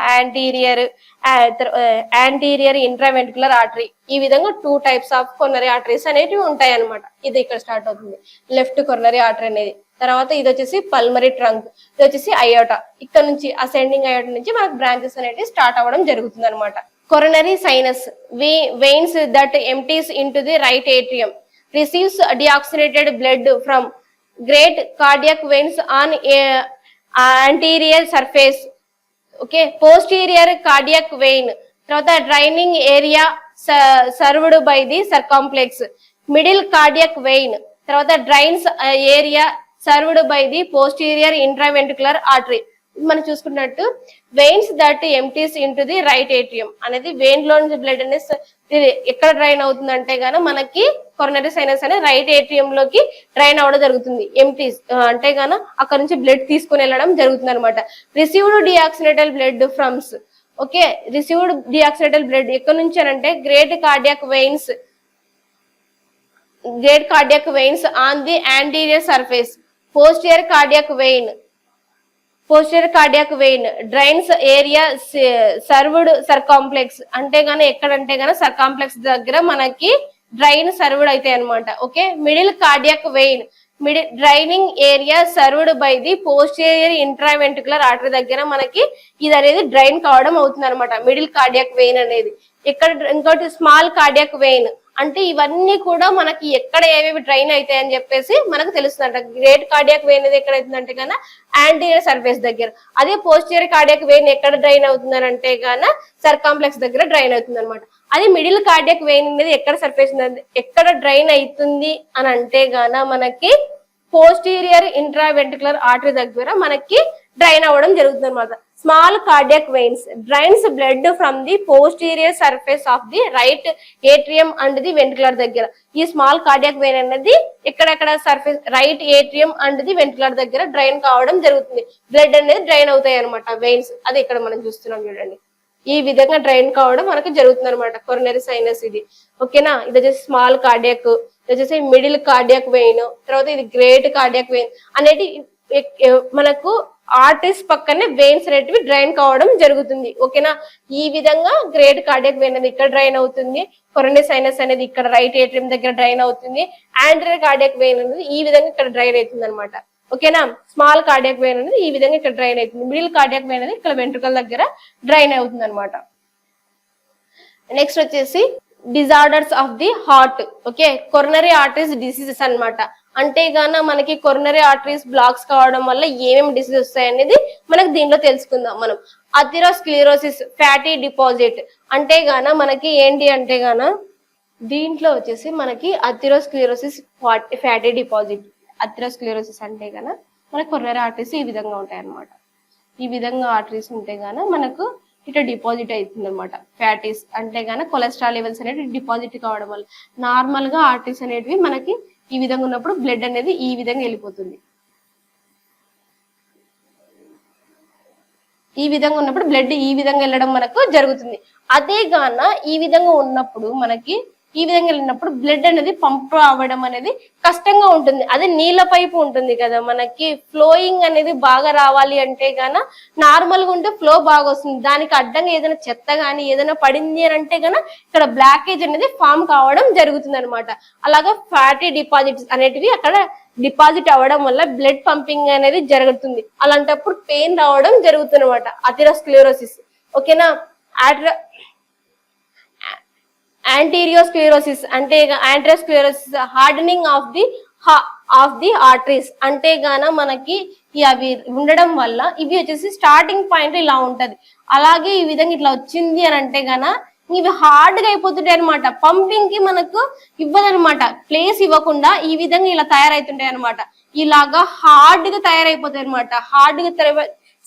యాంటీరియర్ ఇంట్రావెంట్రికులర్ ఆర్టరీ. ఈ విధంగా 2 టైప్స్ ఆఫ్ కొరనరీ ఆర్టరీస్ అనేటివి ఉంటాయి అనమాట. ఇది ఇక్కడ స్టార్ట్ అవుతుంది లెఫ్ట్ కొరనరీ ఆర్టరీ అనేది. తర్వాత ఇది వచ్చేసి పల్మరీ ట్రంక్, ఇది వచ్చేసి అయోటా. ఇక్కడ నుంచి అసెండింగ్ అయోటా నుంచి మనకు బ్రాంచెస్ అనేవి స్టార్ట్ అవ్వడం జరుగుతుంది అనమాట. Coronary sinus veins that empties into the right atrium receives deoxygenated blood from great cardiac veins on anterior surface. Okay, posterior cardiac vein, తర్వాత draining area served by the circumflex, middle cardiac vein, తర్వాత drains area served by the posterior interventricular artery. మనం చూసుకున్నట్టు veins that empties into the right atrium అనేది vein లో నుంచి blood అనేది ఎక్కడ drain అవుతుంది అంటే గాన మనకి కొరనరీ సైనస్ అనే రైట్ ఏట్రియం లోకి డ్రైన్ అవ్వడం జరుగుతుంది. ఎంటీస్ అంటే గాన అక్కడ నుంచి బ్లడ్ తీసుకుని వెళ్ళడం జరుగుతుంది అనమాట. Received deoxygenated blood from. Okay, received deoxygenated blood ఎక్కడ నుంచి అంటే great cardiac veins on the anterior surface, posterior cardiac vein drains area served circumflex, అంటే గాన ఎక్కడంటే గాన సర్కాంప్లెక్స్ దగ్గర మనకి డ్రైన్ సర్వ్డ్ అవుతాయి అనమాట. Okay, middle cardiac vein draining area served by the posterior interventricular artery దగ్గర మనకి ఇది అనేది డ్రైన్ కావడం అవుతుంది అనమాట. మిడిల్ కార్డియాక్ వెయిన్ అనేది ఇక్కడ. ఇంకోటి స్మాల్ కార్డియాక్ వెయిన్, అంటే ఇవన్నీ కూడా మనకి ఎక్కడ ఏవేవి డ్రైన్ అవుతాయి అని చెప్పేసి మనకు తెలుస్తుందంట. గ్రేట్ కార్డియాక్ వెయిన్ అనేది ఎక్కడ అవుతుందంటే కన్నా యాంటీరియర్ సర్ఫేస్ దగ్గర. అదే పోస్టీరియర్ కార్డియాక్ వెయిన్ ఎక్కడ డ్రైన్ అవుతుంది అంటే గాన సర్కాంప్లెక్స్ దగ్గర డ్రైన్ అవుతుంది అనమాట. అదే మిడిల్ కార్డియాక్ వెయిన్ అనేది ఎక్కడ డ్రైన్ అవుతుంది అని అంటే గాన మనకి పోస్టీరియర్ ఇంట్రావెంట్రికులర్ ఆర్టరీ దగ్గర మనకి డ్రైన్ అవ్వడం జరుగుతుంది అనమాట. Small cardiac veins drains blood from the posterior surface of the right atrium and the ventricular దగ్గర. ఈ స్మాల్ కార్డియాక్ వెయిన్ అనేది ఎక్కడెక్కడ surface right atrium and the ventricular దగ్గర డ్రైన్ కావడం జరుగుతుంది. బ్లడ్ అనేది డ్రైన్ అవుతాయి అనమాట వెయిన్స్. అది ఇక్కడ మనం చూస్తున్నాం చూడండి. ఈ విధంగా డ్రైన్ కావడం మనకి జరుగుతుంది అనమాట కొరనరీ సైనస్ ఇది. ఓకేనా, ఇది వచ్చేసి స్మాల్ కార్డియాక్, ఇది వచ్చేసి మిడిల్ కార్డియాక్ వెయిన్, తర్వాత ఇది గ్రేట్ కార్డియాక్ వెయిన్ అనేది మనకు ఆర్టరీస్ పక్కనే వెయిన్స్ అనేటివి డ్రైన్ కావడం జరుగుతుంది. ఓకేనా, ఈ విధంగా గ్రేట్ కార్డియాక్ వెయిన్ అనేది ఇక్కడ డ్రైన్ అవుతుంది, కొరనరీ సైనస్ అనేది ఇక్కడ రైట్ ఏట్రియం దగ్గర డ్రైన్ అవుతుంది, యాంటీరియర్ కార్డియాక్ వెయిన్ అనేది ఈ విధంగా ఇక్కడ డ్రైన్ అవుతుంది అనమాట. ఓకేనా, స్మాల్ కార్డియాక్ వెయిన్ అనేది ఈ విధంగా ఇక్కడ డ్రైన్ అవుతుంది, మిడిల్ కార్డియాక్ వెయిన్ అనేది ఇక్కడ వెంట్రుకల దగ్గర డ్రైన్ అవుతుంది అనమాట. నెక్స్ట్ వచ్చేసి disorders of the heart. Okay, coronary arteries diseases అన్నమాట. అంటే గాన మనకి కొరనరీ ఆర్టరీస్ బ్లాక్స్ కావడం వల్ల ఏమేమి డిసీజ్ వస్తాయి అనేది మనకి దీంట్లో తెలుసుకుందాం మనం. అథెరోస్క్లెరోసిస్, ఫ్యాటీ డిపాజిట్ అంటే గాన మనకి ఏంటి అంటే గాన దీంట్లో వచ్చేసి మనకి అథెరోస్క్లెరోసిస్, ఫ్యాటీ డిపాజిట్. అథెరోస్క్లెరోసిస్ అంటే గాన మనకి కొరనరీ ఆర్టరీస్ ఈ విధంగా ఉంటాయి అన్నమాట. ఈ విధంగా ఆర్టరీస్ ఉంటే గాన మనకు ఇట్లా డిపాజిట్ అవుతుంది అనమాట. ఫ్యాటీస్ అంటే గాన కొలెస్ట్రాల్ లెవెల్స్ అనేవి డిపాజిట్ కావడం వల్ల నార్మల్ గా ఆర్టరీస్ అనేటివి మనకి ఈ విధంగా ఉన్నప్పుడు బ్లడ్ అనేది ఈ విధంగా వెళ్ళిపోతుంది. ఈ విధంగా ఉన్నప్పుడు బ్లడ్ ఈ విధంగా వెళ్ళడం మనకు జరుగుతుంది. అదే గాన ఈ విధంగా ఉన్నప్పుడు మనకి ఈ విధంగా వెళ్ళినప్పుడు బ్లడ్ అనేది పంప్ అవ్వడం అనేది కష్టంగా ఉంటుంది. అదే నీళ్ళ పైపు ఉంటుంది కదా, మనకి ఫ్లోయింగ్ అనేది బాగా రావాలి అంటే గాన నార్మల్ గా ఉంటే ఫ్లో బాగా వస్తుంది. దానికి అడ్డంగా ఏదైనా చెత్త గానీ ఏదైనా పడింది అని అంటే గాన ఇక్కడ బ్లాకేజ్ అనేది ఫామ్ కావడం జరుగుతుంది అనమాట. అలాగా ఫ్యాటీ డిపాజిట్స్ అనేటివి అక్కడ డిపాజిట్ అవ్వడం వల్ల బ్లడ్ పంపింగ్ అనేది జరుగుతుంది. అలాంటప్పుడు పెయిన్ రావడం జరుగుతుంది అనమాట. అథెరోస్క్లెరోసిస్. ఓకేనా, యాంటీరియోస్క్లెరోసిస్ అంటే యాంటీరియోస్క్లెరోసిస్ హార్డనింగ్ ఆఫ్ ది ఆర్టరీస్ అంటే గాన మనకి అవి ఉండడం వల్ల ఇవి వచ్చేసి స్టార్టింగ్ పాయింట్ ఇలా ఉంటది. అలాగే ఈ విధంగా ఇట్లా వచ్చింది అని అంటే గాన ఇవి హార్డ్ గా అయిపోతుంటాయి అనమాట. పంపింగ్ కి మనకు ఇవ్వదనమాట, ప్లేస్ ఇవ్వకుండా ఈ విధంగా ఇలా తయారైతుంటాయి అనమాట. ఇలాగా హార్డ్ గా తయారైపోతాయి అనమాట. హార్డ్ గా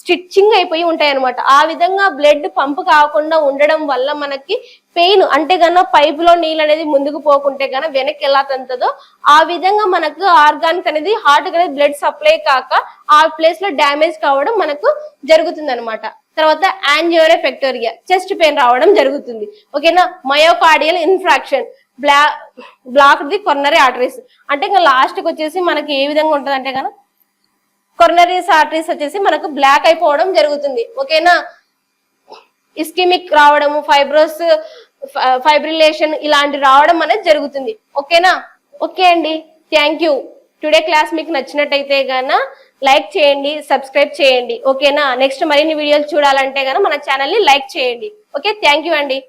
స్టిచ్చింగ్ అయిపోయి ఉంటాయి అనమాట. ఆ విధంగా బ్లడ్ పంప్ కాకుండా ఉండడం వల్ల మనకి పెయిన్, అంటే గన పైపులో నీళ్ళు అనేది ముందుకు పోకుంటే గన వెనక్కి ఎలా తంతదో ఆ విధంగా మనకు ఆర్గానిక్ అనేది హార్ట్ అనేది బ్లడ్ సప్లై కాక ఆ ప్లేస్ లో డ్యామేజ్ కావడం మనకు జరుగుతుంది అనమాట. తర్వాత యాంజియోపెక్టోరియా, చెస్ట్ పెయిన్ రావడం జరుగుతుంది. ఓకేనా. Myocardial infarction, block the coronary arteries, అంటే ఇంకా లాస్ట్ కి వచ్చేసి మనకి ఏ విధంగా ఉంటది అంటే కనుక కొర్నరీస్ ఆర్టరీస్ వచ్చేసి మనకు బ్లాక్ అయిపోవడం జరుగుతుంది. ఓకేనా. ఇస్కిమిక్ రావడము, ఫైబ్రిలేషన్ ఇలాంటి రావడం అనేది జరుగుతుంది. ఓకేనా. ఓకే అండి, థ్యాంక్ యూ. టుడే క్లాస్ మీకు నచ్చినట్టయితే గాన లైక్ చేయండి, సబ్స్క్రైబ్ చేయండి. ఓకేనా. నెక్స్ట్ మరిన్ని వీడియోలు చూడాలంటే గాన మన ఛానల్ ని లైక్ చేయండి. ఓకే, థ్యాంక్ యూ అండి.